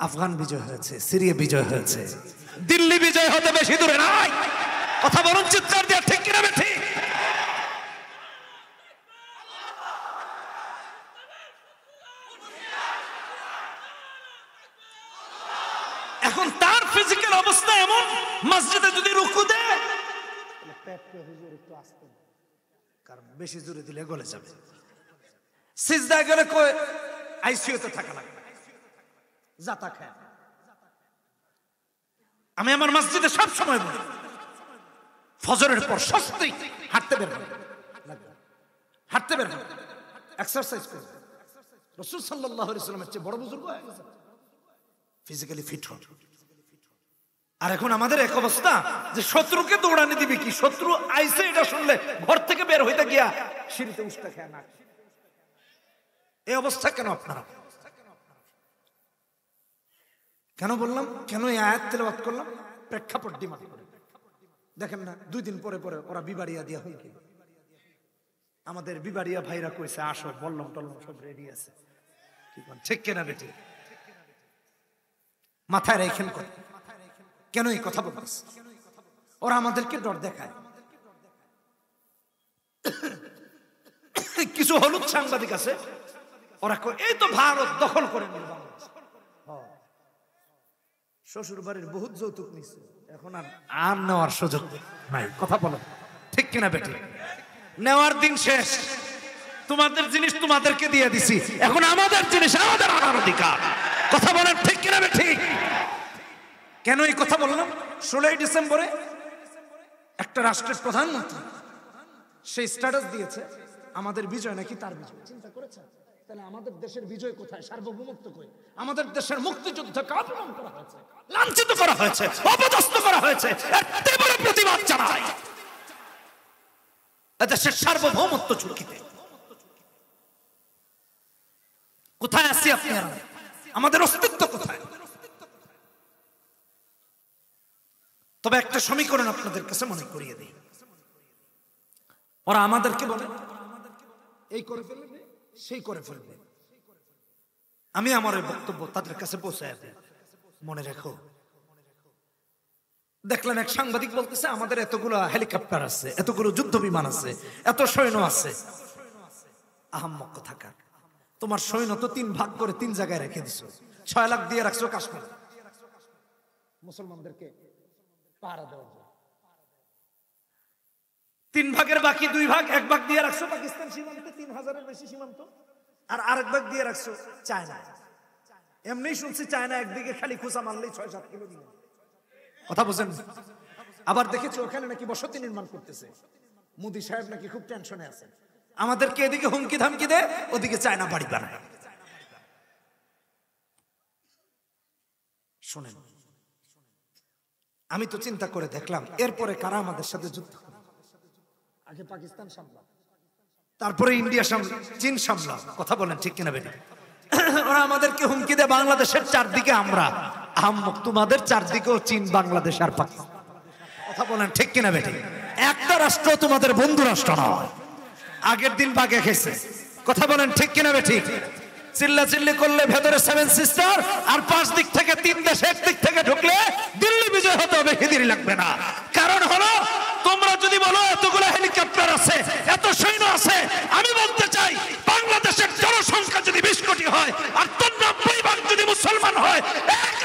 আফগান বিজয় হয়েছে, সিরিয়া বিজয় হয়েছে, দিল্লি বিজয় হতে বেশি দূরে নাই। কথা বলুন চিৎকার দিয়ে, ঠিক কিনা বেঠি? এখন তার ফিজিক্যাল অবস্থা এমন, মসজিদে যদি রুকু দেয় কারণ বেশি জোরে দিলে গলে যাবে। সিজদায় গেলে কই আইসিইউতে থাকা লাগবে, জাতা খায়। আমি আমার মসজিদে সব সময় বলি, ফজরের পর সস্তি হাঁটতে বের হবে, হাঁটতে বের হবে, এক্সারসাইজ করবে। রাসূল সাল্লাল্লাহু আলাইহি ওয়াসাল্লামের চেয়ে বড় বুজুর্গ হয়ে গেছে, ফিজিক্যালি ফিট হন। আর এখন আমাদের এক অবস্থা যে শত্রুকে দৌড়ানি দিবে কি, শত্রু আইসে এটা শুনলে ঘর থেকে বের হইতে গিয়া সিঁড়িতে উষ্টা খেয়ে না। এই অবস্থা কেন আপনারা? কেন বললাম, কেন এই আয়াত তেলাওয়াত করলাম? প্রেক্ষাপট ডিমান্ড করে। দেখেন না, 2 দিন পরে পরে ওরা বিবাড়িয়া দিয়া হয় কি, আমাদের বিবাড়িয়া ভাইরা কইছে আসো, বললাম টললাম সব রেডি আছে, ঠিক কিনা বেটি? মাথায় রেখেন করে কেন এই কথা বলতেছে? ওরা আমাদেরকে ডর দেখায়। কিছু হলুদ সাংবাদিক আছে, ওরা এই তো ভারত দখল করে নিল বাংলাদেশ। শ্বশুর বাড়ির বহুত যৌতুক নিচ্ছে, এখন আর নেওয়ার সুযোগ নাই। কথা বলো ঠিক কিনা বেটি? নেওয়ার দিন শেষ, তোমাদের জিনিস তোমাদেরকে দিয়ে দিছি, এখন আমাদের জিনিস আমাদের আনার অধিকার। কথা বলেন ঠিক কিনা বেটি? কেন এই কথা বললাম? 16 ডিসেম্বরে একটা রাষ্ট্রের প্রধানমন্ত্রী সেই স্ট্যাটাস দিয়েছে আমাদের বিজয় নাকি তার বিজয়। চিন্তা করেছেন তাহলে আমাদের দেশের বিজয় কোথায়, সার্বভৌমত্ব কই? আমাদের দেশের মুক্তিযুদ্ধকে অপমান করা হয়েছে, লাঞ্ছিত করা হয়েছে, অপদস্থ করা হয়েছে। এর তীব্র প্রতিবাদ জানাই। দেশের সার্বভৌমত্ব ঝুঁকিতে। কোথায় আছি আপনারা? আমাদের অস্তিত্ব কোথায়? তবে একটা সমীকরণ আপনাদের কাছে মনে করিয়ে দিই। ওরা আমাদেরকে বলে এই করে ফেলবে, সেই করে ফেলবে। আমি আমার বক্তব্য তাদের কাছে পৌঁছায় দেই, মনে রেখো। দেখলেন এক সাংবাদিক বলতেছে আমাদের এতগুলো হেলিকপ্টার আছে, এতগুলো যুদ্ধ বিমান আছে, এত সৈন্য আছে। আহাম্মক থাকার, তোমার সৈন্য তো 3 ভাগ করে 3 জায়গায় রেখে দিছো। 6 লাখ দিয়ে রাখছো কাশ্মীর, মুসলমানদেরকে পাহারা দেওয়ার জন্য। 3 ভাগের বাকি 2 ভাগ, 1 ভাগ দিয়ে রাখছো পাকিস্তান সীমান্তে, 3000-এর বেশি সীমান্ত, আর আরেক ভাগ দিয়ে রাখছো চায়না। এমনি শুনছি চায়না একদিকে খালি খোঁচা মারলেই 6-7 কিলো দিন। কথা বুঝেন? আবার দেখেছো ওখানে নাকি বসতি নির্মাণ করতেছে। মোদি সাহেব নাকি খুব টেনশনে আছে। আমাদেরকে এদিকে হুমকি ধামকি দেয়, ওদিকে চায়না বাড়ি বানায়। শোনেন, আমি তো চিন্তা করে দেখলাম এরপরে কারা আমাদের সাথে যুদ্ধ করে। আগে পাকিস্তান সামলাম, তারপরে ইন্ডিয়া সামলাম, চীন সামলাম। কথা বলেন ঠিক কিনা বেটি? ওরা আমাদেরকে হুমকি দেয় বাংলাদেশের চারদিকে আমরা আহাম্মক, তোমাদের চারদিকেও চীন, বাংলাদেশ আর পাকিস্তান। কথা বলেন ঠিক কিনা বেটি? একটা রাষ্ট্র তোমাদের বন্ধু রাষ্ট্র নয়। আগের দিন বাগে খেয়েছে। কথা বলেন ঠিক কিনা বেটি? চিল্লাচিল্লি করলে ভেতরে 7 সিস্টার, আর 5 দিক থেকে 3 দেশ এক দিক থেকে ঢুকলে দিল্লি বিজয় হতে হবে, দেরি লাগবে না। কারণ হলো তোমরা যদি বলো এতগুলো হেলিকপ্টার আছে, এত সৈন্য আছে, আমি বলতে চাই বাংলাদেশের জনসংখ্যা যদি 20 কোটি হয় আর 90 ভাগ যদি মুসলমান হয়,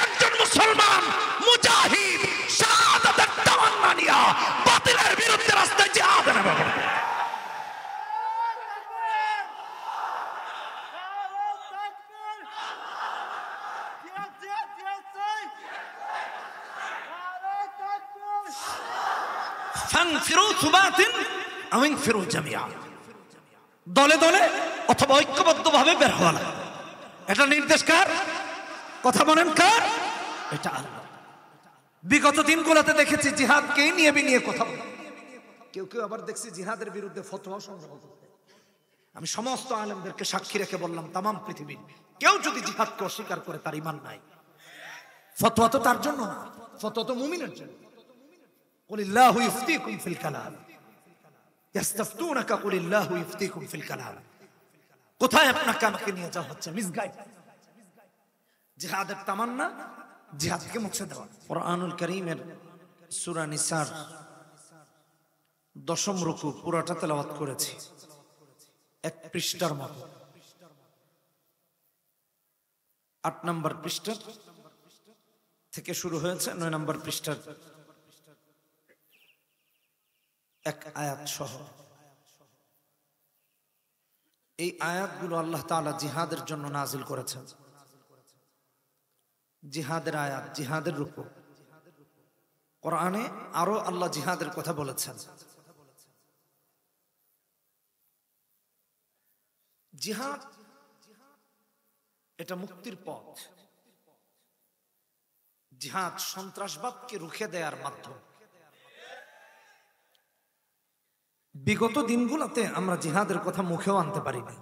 একজন মুসলমান মুজাহিদ শাহাদাতের তামান্না নিয়া বাতিলের বিরুদ্ধে রাস্তায় জিহাদ নেবে। দলে দলে অথবা ঐক্যবদ্ধভাবে বের হওয়া লাগে। এটা নির্দেশ কার? কথা বলেন কার? এটা আল্লাহ। বিগত দিনগুলোতে দেখেছি জিহাদকে নিয়ে কথা বলে, কেউ কেউ আবার দেখছি জিহাদের বিরুদ্ধে ফতোয়া সংগ্রহ করতে। আমি সমস্ত আলেমদেরকে সাক্ষী রেখে বললাম, তামাম পৃথিবীর কেউ যদি জিহাদকে অস্বীকার করে তার ঈমান নাই। ফতোয়া তো তার জন্য না, ফতোয়া তো মুমিনের জন্য। কুলিল্লাহু ইফতিকুম ফিল কালাম, ইস্তাফতুনাকা কুলিল্লাহু ইফতিকুম ফিল কালাম। কোথায় আপনাকে আমাকে নিয়ে যাওয়া হচ্ছে? মিসগাইড। জিহাদের তামান্না, জিহাদকে মুছে দেওয়া। কুরআনুল কারীমের সূরা নিসার 10ম রুকু পুরোটা তেলাওয়াত করেছি, 1 পৃষ্ঠার মতো। 8 নম্বর পৃষ্ঠা থেকে শুরু হয়েছে, 9 নম্বর পৃষ্ঠার 1 আয়াত সহ। এই আয়াতগুলো আল্লাহ তাআলা জিহাদের জন্য নাজিল করেছেন। জিহাদের আয়াত, জিহাদের রূপ। কোরআনে আরো আল্লাহ জিহাদের কথা বলেছেন। জিহাদ এটা মুক্তির পথ। জিহাদ সন্ত্রাসবাদকে রুখে দেওয়ার মাধ্যম। বিগত দিনগুলোতে আমরা জিহাদের কথা মুখেও আনতে পারিনি।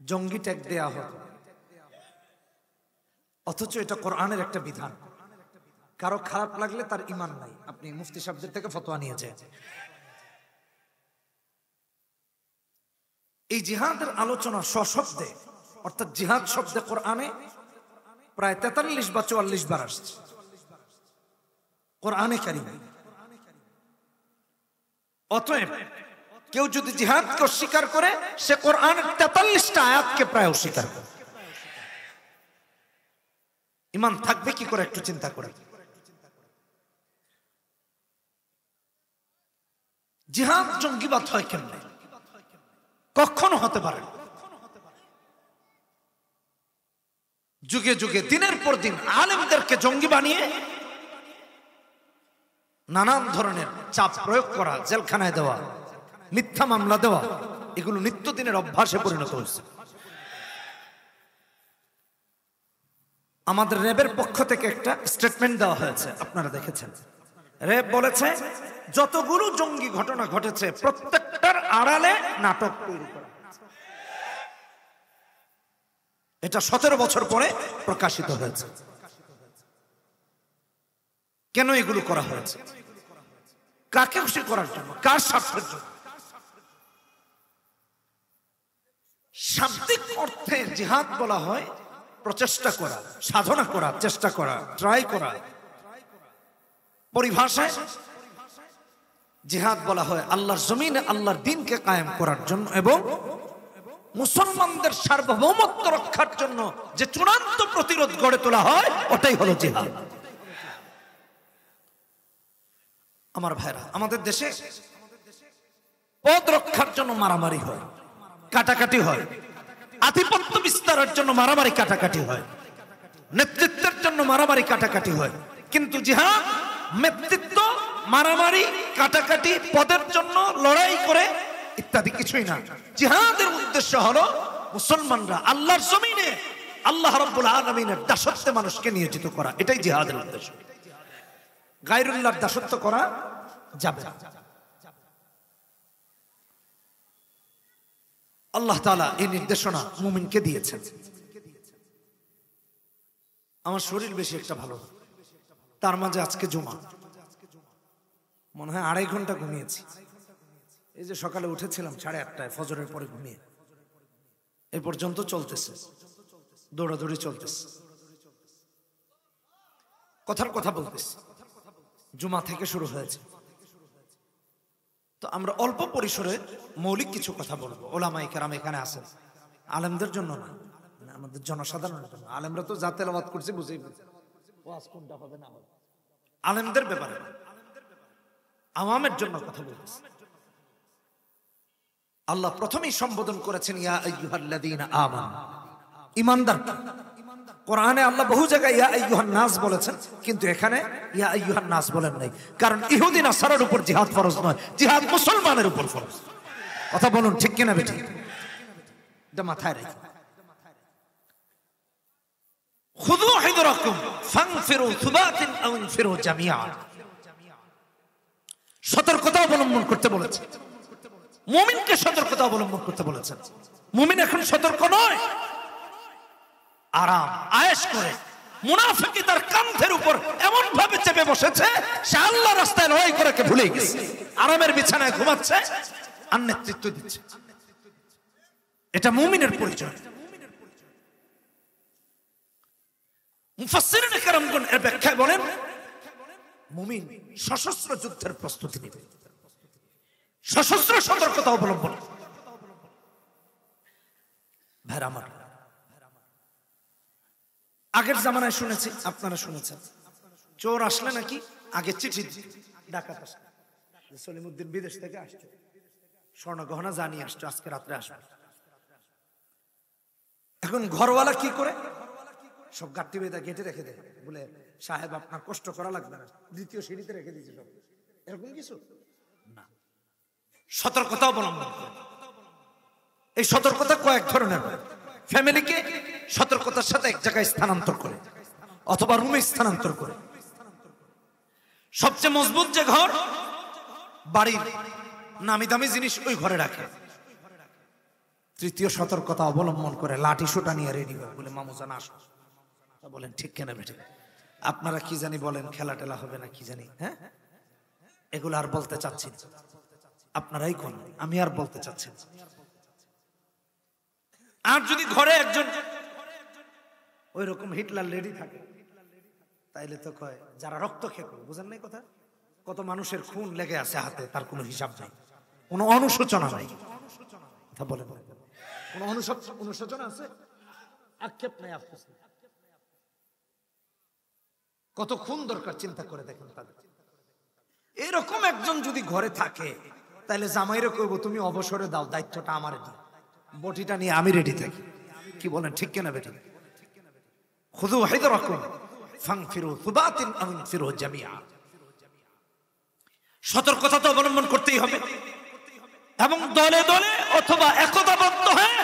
জঙ্গি ট্যাগ দেয়া হতো, অথচ এটা কোরআনের একটা বিধান। কারো খারাপ লাগলে তার ঈমান নাই, আপনি মুফতি সাহেবদের থেকে ফতোয়া নিয়েছেন। এই জিহাদের আলোচনা সশব্দে, অর্থাৎ জিহাদ শব্দে কোরআনে প্রায় 43 বা 44 বার আসছে কোরআনে কারিমে। অতএব কেউ যদি জিহাদকে অস্বীকার করে, সে কোরআনের 43টা আয়াতকে প্রায় অস্বীকার করে। ঈমান থাকবে কি করে একটু চিন্তা করে। জিহাদ জঙ্গিবাদ হয় কেমনে? কখনো হতে পারে। যুগে যুগে দিনের পর দিন আলেমদেরকে জঙ্গি বানিয়ে নানান ধরনের চাপ প্রয়োগ করা, জেলখানায় দেওয়া, মিথ্যা মামলা দেওয়া, এগুলো নিত্যদিনের অভ্যাসে পরিণত হয়েছে। আমাদের র্যাবের পক্ষ থেকে একটা স্টেটমেন্ট দেওয়া হয়েছে, আপনারা দেখেছেন। র্যাব বলেছে যতগুলো জঙ্গি ঘটনা ঘটেছে প্রত্যেকটার আড়ালে নাটক তৈরি করা। এটা 17 বছর পরে প্রকাশিত হয়েছে। কেন এগুলো করা হয়েছে? কাকে খুশি করার জন্য? কার স্বার্থের জন্য? শাব্দিক অর্থে জিহাদ বলা হয় প্রচেষ্টা করা, সাধনা করা, চেষ্টা করা, ট্রাই করা। পরিভাষায় জিহাদ বলা হয় আল্লাহর জমিনে আল্লাহর দ্বীনকে কায়েম করার জন্য এবং মুসলমানদের সার্বভৌমত্ব রক্ষার জন্য যে চূড়ান্ত প্রতিরোধ গড়ে তোলা হয়, ওটাই হলো জিহাদ। আমার ভাইরা, আমাদের দেশে পদ রক্ষার জন্য মারামারি হয়, কাটাকাটি হয়, আধিপত্য বিস্তারের জন্য মারামারি কাটাকাটি হয়, নেতৃত্বের জন্য মারামারি কাটাকাটি হয়। কিন্তু জিহাদ নেতৃত্ব, মারামারি, কাটাকাটি, পদের জন্য লড়াই করে ইত্যাদি কিছুই না। জিহাদের উদ্দেশ্য হলো মুসলমানরা আল্লাহর জমিনে আল্লাহ রাব্বুল আলামিনের দাসত্বে মানুষকে নিয়োজিত করা। এটাই জিহাদের উদ্দেশ্য। গায়রুল্লাহর দাসত্ব করা যাবে না। আল্লাহ তাআলা এই নির্দেশনা মুমিনকে দিয়েছেন। আমার শরীর বেশি একটা ভালো না, তার মাঝে আজকে জুমা, মনে হয় 2.5 ঘন্টা ঘুমিয়েছি। এই যে সকালে উঠেছিলাম 8:30টায় ফজরের পরে ঘুমিয়ে, এ পর্যন্ত চলতেছে, দৌড়াদৌড়ি চলতেছে, কথার কথা বলতেছে। জুমা থেকে শুরু হয়েছে। তো আমরা অল্প পরিসরে মৌলিক কিছু কথা বলবো। ওলামায়ে কেরাম এখানে আছেন, আলেমদের জন্য না, আমাদের জনসাধারণের জন্য। আলেমরা তো যা তেলাওয়াত করছে বুঝেই বুঝে ওয়াজ কোনটা হবে না হবে, আলেমদের ব্যাপারে আওয়ামের জন্য কথা বলতেছে। আল্লাহ প্রথমেই সম্বোধন করেছেন ইয়া আইয়ুহাল্লাযীনা আমানু, ঈমানদার। কোরআনে আল্লাহ বহু জায়গায় ইয়া আইয়ুহান নাস বলেছেন, কিন্তু এখানে ইয়া আইয়ুহান নাস বলেন নাই। কারণ ইহুদি নাসারার উপর জিহাদ ফরজ নয়, জিহাদ মুসলমানের উপর ফরজ। কথা বলুন ঠিক কিনা বেঠিক? এটা মাথায় রেখে খুযু হিযরাকুম ফানফিরু সুবাতিন আও ইনফিরু জামিআ, সতর্কতা অবলম্বন করতে বলেছে। মুমিনকে সতর্কতা অবলম্বন করতে বলেছেন। মুমিন এখন সতর্ক নয়, আরাম আয়েশ করে। মুনাফিকি তার কাঁধের উপর এমন ভাবে চেপে বসেছে, সে আল্লাহ রাস্তায় লড়াই করাকে ভুলে গেছে। আরামের বিছানায় ঘুমাচ্ছে আর নেতৃত্ব দিচ্ছে। এটা মুমিনের পরিচয়। মুফাসসিরিন কেরামগণ এর ব্যাখ্যায় বলেন মুমিন সশস্ত্র যুদ্ধের প্রস্তুতি নেবে, সশস্ত্র সতর্কতা অবলম্বন। ভাইরা আমার, আগের জামানায় শুনেছি, আপনারা শুনেছেন, চোর আসলে নাকি আগে চিঠি ডাকাত আসলে, সলিমুদ্দিন বিদেশ থেকে আসছে, স্বর্ণ গহনা জানিয়ে আসছে, আজকে রাত্রে আসবে। এখন ঘরওয়ালা কি করে, সব গাঁটটি বেঁধে গেটে রেখে দেয়, বলে সাহেব আপনার কষ্ট করা লাগবে না, দ্বিতীয় সিঁড়িতে রেখে দিয়েছে সব। এরকম কিছু না, সতর্কতা অবলম্বন করে। এই সতর্কতা কয়েক ধরনের হয়। ফ্যামিলিকে সতর্কতার সাথে এক জায়গায় স্থানান্তর করে অথবা রুমে স্থানান্তর করে। সবচেয়ে মজবুত যে ঘর, বাড়ির নামি দামি জিনিস ওই ঘরে রাখে। তৃতীয় সতর্কতা অবলম্বন করে লাঠি সোটা নিয়ে রেডি হয়, বলে মামুজান আসো। বলেন ঠিক কেন বেঠে? আপনারা কি জানি বলেন, খেলা টেলা হবে না কি জানি, হ্যাঁ এগুলো আর বলতে চাচ্ছি না, আপনারাই কোন, আমি আর বলতে চাচ্ছি না। আর যদি ঘরে একজন ওই রকম হিটলার লেডি থাকে, তাইলে তো কয় যারা রক্ত খেকো, বুঝেন নাই কথা, কত মানুষের খুন লেগে আছে হাতে, তার কোনো হিসাব নাই, কোনো অনুশোচনা নাই। কথা বলে কোনো অনুশোচনা আছে? আক্ষেপ নাই, আফসোস নাই। কত খুন দরকার চিন্তা করে দেখেন তাদের। এরকম একজন যদি ঘরে থাকে, তাহলে জামাইরে কইব তুমি অবসরে দাও, দায়িত্বটা আমার দিও, বটিটা নিয়ে আমি রেডি থাকি। কি বলেন ঠিক কিনা বেটি? খুযু হিযরাকুম ফানফিরু সুবাতিন আও ইনফিরু জামিআ। সতর্কতা তো অবলম্বন করতেই হবে, এবং দলে দলে অথবা একতাবদ্ধ হয়ে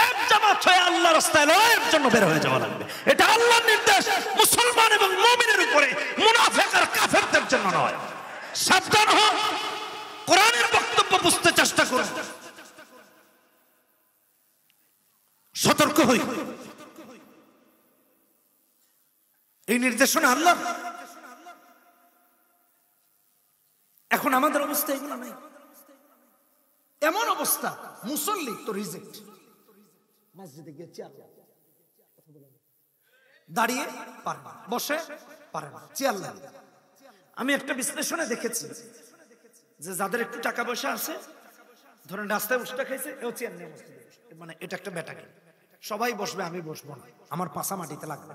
এক জামাত হয়ে আল্লাহর রাস্তায় লড়াইয়ের জন্য বের হয়ে যাওয়া লাগবে। এটা আল্লাহর নির্দেশ, মুসলমান এবং মুমিনের উপরে, মুনাফিক আর কাফেরদের জন্য নয়। সাবধান হও, কোরআনের বক্তব্য বুঝতে চেষ্টা করুন, সতর্ক হই। এই নির্দেশনা আল্লাহ। এখন আমাদের অবস্থা এগুলো নাই, এমন অবস্থা মুসল্লি তো রিজেক্ট, মসজিদে গিয়ে চেয়ার দাঁড়িয়ে পারে না, বসে পারে না, চেয়ার লাগে। আমি একটা বিশ্লেষণে দেখেছি যে যাদের একটু টাকা পয়সা আছে, ধরেন রাস্তায় উষ্টা খাইছে, এও চেয়ার নিয়ে মসজিদে বসে, মানে এটা একটা ব্যাটাকে, সবাই বসবে আমি বসবো না, আমার পাশা মাটিতে লাগবে,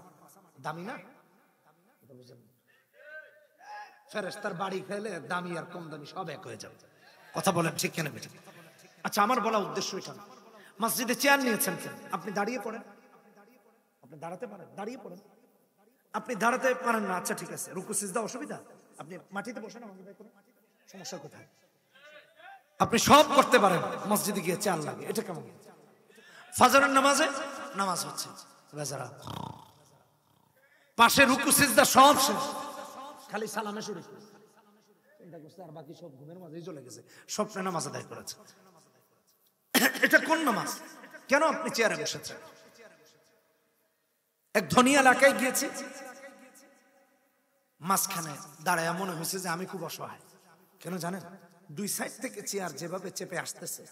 দামি না? ফেরেশতার বাড়ি খেলে দামি আর কম দামি সব এক হয়ে যাবে। কথা বলেন ঠিক কেন বেটা? আচ্ছা, আমার বলা উদ্দেশ্য এটা না। মসজিদে চেয়ার নিয়েছেন কেন? আপনি দাঁড়িয়ে পড়েন, আপনি দাঁড়াতে পারেন, দাঁড়িয়ে পড়েন। আপনি দাঁড়াতে পারেন না, আচ্ছা ঠিক আছে, রুকু সিজদা অসুবিধা, আপনি মাটিতে বসেন, সমস্যা কোথায়? আপনি সব করতে পারেন, মসজিদে গিয়ে চেয়ার লাগে, এটা কেমন? ফজরের নামাজে নামাজ হচ্ছে, বেচারা পাশে রুকু সিজদা সব শেষ, খালি সালামে শুরু আর বাকি সব ঘুমের মাঝেই চলে গেছে, স্বপ্নে নামাজ আদায় করেছে। এটা কোন নামাজ? কেন আপনি চেয়ারে বসেছেন? এক ধনী এলাকায় গিয়েছি, মাঝখানে দাঁড়ায় মনে হয়েছে যে আমি খুব অসহায়। কেন জানেন? দুই সাইড থেকে চেয়ার যেভাবে চেপে আসতেছে,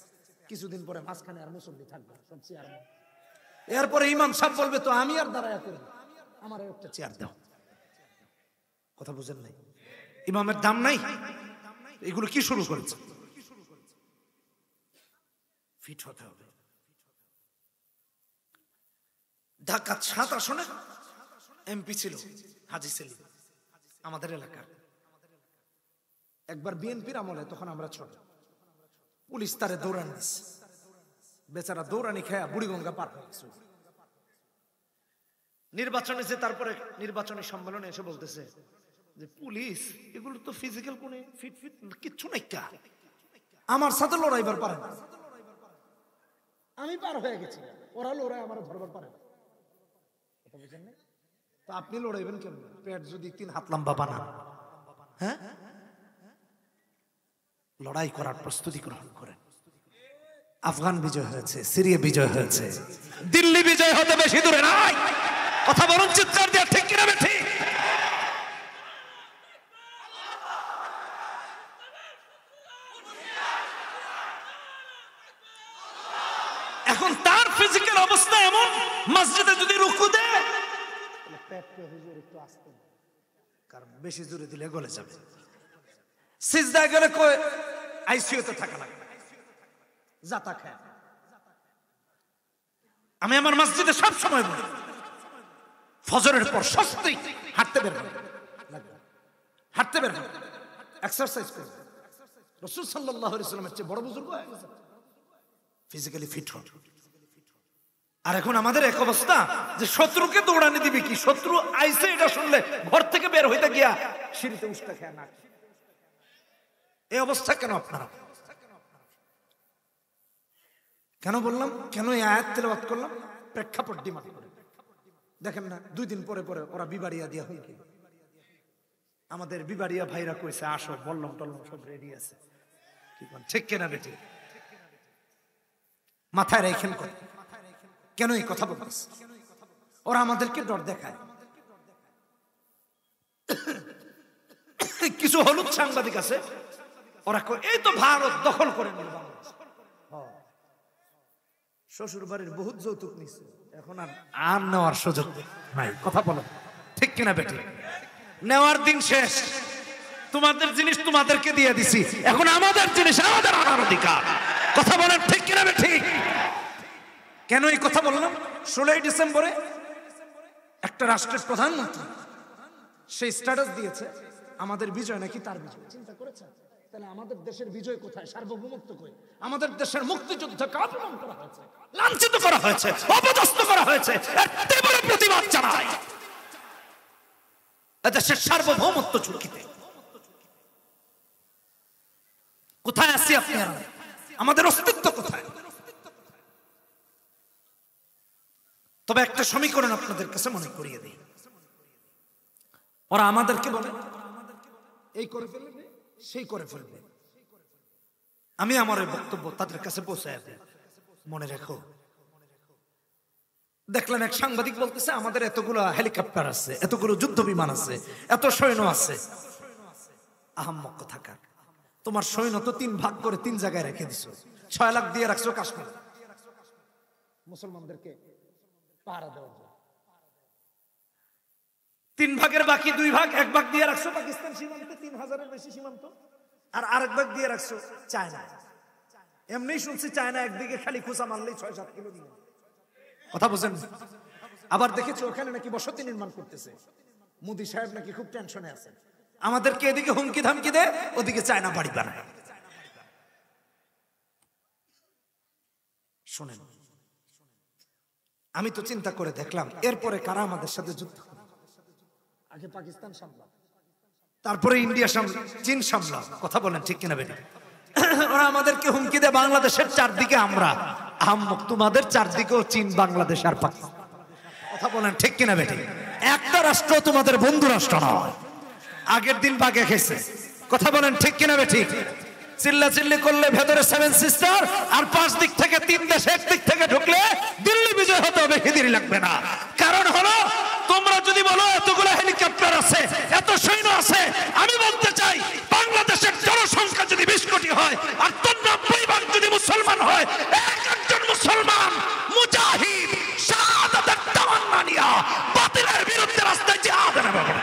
কিছুদিন পরে মাঝখানে আর মুসল্লি থাকবে, সব চেয়ার। এরপরে ইমাম সাহেব বলবে তো আমি আর দাঁড়ায় করবো, আমার একটা চেয়ার দাও। কথা বুঝেন নাই? ইমামের দাম নাই। এগুলো কি শুরু করেছে? ফিট হতে হবে। ঢাকা ৭ আসনে এমপি ছিল হাজী সেলিম, আমাদের এলাকার। একবার বিএনপির আমলে, তখন আমরা ছোট, পুলিশ তারে দৌড়ানি দিচ্ছে, বেচারা দৌড়ানি খেয়া বুড়িগঙ্গা পার হয়ে গেছে। নির্বাচনে যে তারপরে নির্বাচনী সম্মেলনে এসে বলতেছে যে পুলিশ এগুলো তো ফিজিক্যাল কোনে ফিট ফিট কিচ্ছু নাই, কা আমার সাথে লড়াইবার পারে না, আমি পার হয়ে গেছি, ওরা লড়াই আমার ধরবার পারে না। তো আপনি লড়াইবেন কেন? পেট যদি 3 হাত লম্বা বানান, হ্যাঁ, লড়াই করার প্রস্তুতি গ্রহণ করেন। আফগান বিজয় হয়েছে, সিরিয়া বিজয় হয়েছে, দিল্লি বিজয় হতে বেশি দূরে নাই। কথা বলুন চিৎকার দিয়ে, ঠিক কিনা বেঠি? এখন তার ফিজিক্যাল অবস্থা এমন, মসজিদে যদি রুকু দেয় একটু হুজুর একটু আস্তে, কারণ বেশি জোরে দিলে গলে যাবে। সিজদায় গেলে কই আইসিইউতে থাকা লাগবে, জাতা খায়। আমি আমার মসজিদে সব সময় বলি, ফজরের পর সস্তি হাঁটতে বের হবে, হাঁটতে বের হবে, এক্সারসাইজ করবে। রাসূল সাল্লাল্লাহু আলাইহি ওয়াসাল্লামের চেয়ে বড় বুজুর্গ হয়ে গেছে, ফিজিক্যালি ফিট হন। আর এখন আমাদের এক অবস্থা যে শত্রুকে দৌড়ানি দিবি কি, শত্রু আইসে এটা শুনলে ঘর থেকে বের হইতে গিয়া সিঁড়িতে উষ্টা খেয়ে না। এই অবস্থা কেন আপনারা? কেন বললাম, কেন এই আয়াত তেলাওয়াত করলাম? প্রেক্ষাপট ডিমান্ড করে। দেখেন না, 2 দিন পরে পরে ওরা বিবাড়িয়া দিয়া হই কি, আমাদের বিবাড়িয়া ভাইরা কইছে আসো, বললাম টললাম সব রেডি আছে, ঠিক কেনা বেটি? মাথায় রেখেন করে কেন এই কথা বলতেছে? ওরা আমাদেরকে ডর দেখায়। কিছু হলুদ সাংবাদিক আছে, ওরা এই তো ভারত দখল করে নিল বাংলাদেশ। শ্বশুর বাড়ির বহুত যৌতুক নিচ্ছে, এখন আর নেওয়ার সুযোগ নাই। কথা বলো ঠিক কিনা বেটি? নেওয়ার দিন শেষ। তোমাদের জিনিস তোমাদেরকে দিয়ে দিছি, এখন আমাদের জিনিস আমাদের আনার অধিকার। কথা বলেন ঠিক কিনা বেটি? কেন এই কথা বললাম? 16 ডিসেম্বরে একটা রাষ্ট্রের প্রধানমন্ত্রী সেই স্ট্যাটাস দিয়েছে আমাদের বিজয় নাকি তার বিজয়। চিন্তা করেছেন? তাহলে আমাদের দেশের বিজয় কোথায়, সার্বভৌমত্ব কই? আমাদের দেশের মুক্তিযুদ্ধকে অপমান করা হয়েছে, লাঞ্ছিত করা হয়েছে, অপদস্থ করা হয়েছে। এর তীব্র প্রতিবাদ জানাই। দেশের সার্বভৌমত্ব ঝুঁকিতে। কোথায় আছি আপনারা? আমাদের অস্তিত্ব কোথায়? তবে একটা সমীকরণ আপনাদের কাছে মনে করিয়ে দিই। ওরা আমাদেরকে বলে এই করে ফেলবে, সেই করে ফেলবে। আমি আমার বক্তব্য তাদের কাছে পৌঁছায় দিই, মনে রেখো। দেখলেন এক সাংবাদিক বলতেছে আমাদের এতগুলো হেলিকপ্টার আছে, এতগুলো যুদ্ধ বিমান আছে, এত সৈন্য আছে। আহাম্মক কথাকার, তোমার সৈন্য তো 3 ভাগ করে 3 জায়গায় রেখে দিছো। 6 লাখ দিয়ে রাখছো কাশ্মীর, মুসলমানদেরকে পাহারা দেওয়ার জন্য। 3 ভাগের বাকি 2 ভাগ, 1 ভাগ দিয়ে রাখছো পাকিস্তান সীমান্তে, 3000-এর বেশি সীমান্ত, আর আরেক ভাগ দিয়ে রাখছো চায়না। এমনি শুনছি চায়না একদিকে খালি খুঁচা মারলেই 6-7 কিলো দিয়ে। কথা বুঝেন? আবার দেখেছো ওখানে নাকি বসতি নির্মাণ করতেছে। মোদি সাহেব নাকি খুব টেনশনে আছে। আমাদেরকে এদিকে হুমকি ধামকি দেয়, ওদিকে চায়না বাড়ি বানায়। শোনেন, আমি তো চিন্তা করে দেখলাম এরপরে কারা আমাদের সাথে যুদ্ধ করে। আগে পাকিস্তান সামলাম, তারপরে ইন্ডিয়া সামলাম, চীন সামলাম। কথা বলেন ঠিক কিনা বেটি? ওরা আমাদেরকে হুমকি দেয় বাংলাদেশের চারদিকে আমরা আহাম্মক, তোমাদের চারদিকেও চীন, বাংলাদেশ আর পাকিস্তান। কথা বলেন ঠিক কিনা বেটি? একটা রাষ্ট্র তোমাদের বন্ধু রাষ্ট্র নয়। আগের দিন বাগে খেয়েছে। কথা বলেন ঠিক কিনা বেটি? চিল্লা চিল্লি করলে ভেতরে 7 সিস্টার, আর 5 দিক থেকে 3 দেশ এক দিক থেকে ঢুকলে দিল্লি বিজয় হতে হবে, দেরি লাগবে না। কারণ হলো তোমরা যদি বলো এতগুলো হেলিকপ্টার আছে, এত সৈন্য আছে, আমি বলতে চাই বাংলাদেশের জনসংখ্যা যদি 20 কোটি হয় আর 90 ভাগ যদি মুসলমান হয়, একজন মুসলমান মুজাহিদ শাহাদাতের তামান্না নিয়া বাতিলের বিরুদ্ধে রাস্তায় জিহাদ করবে।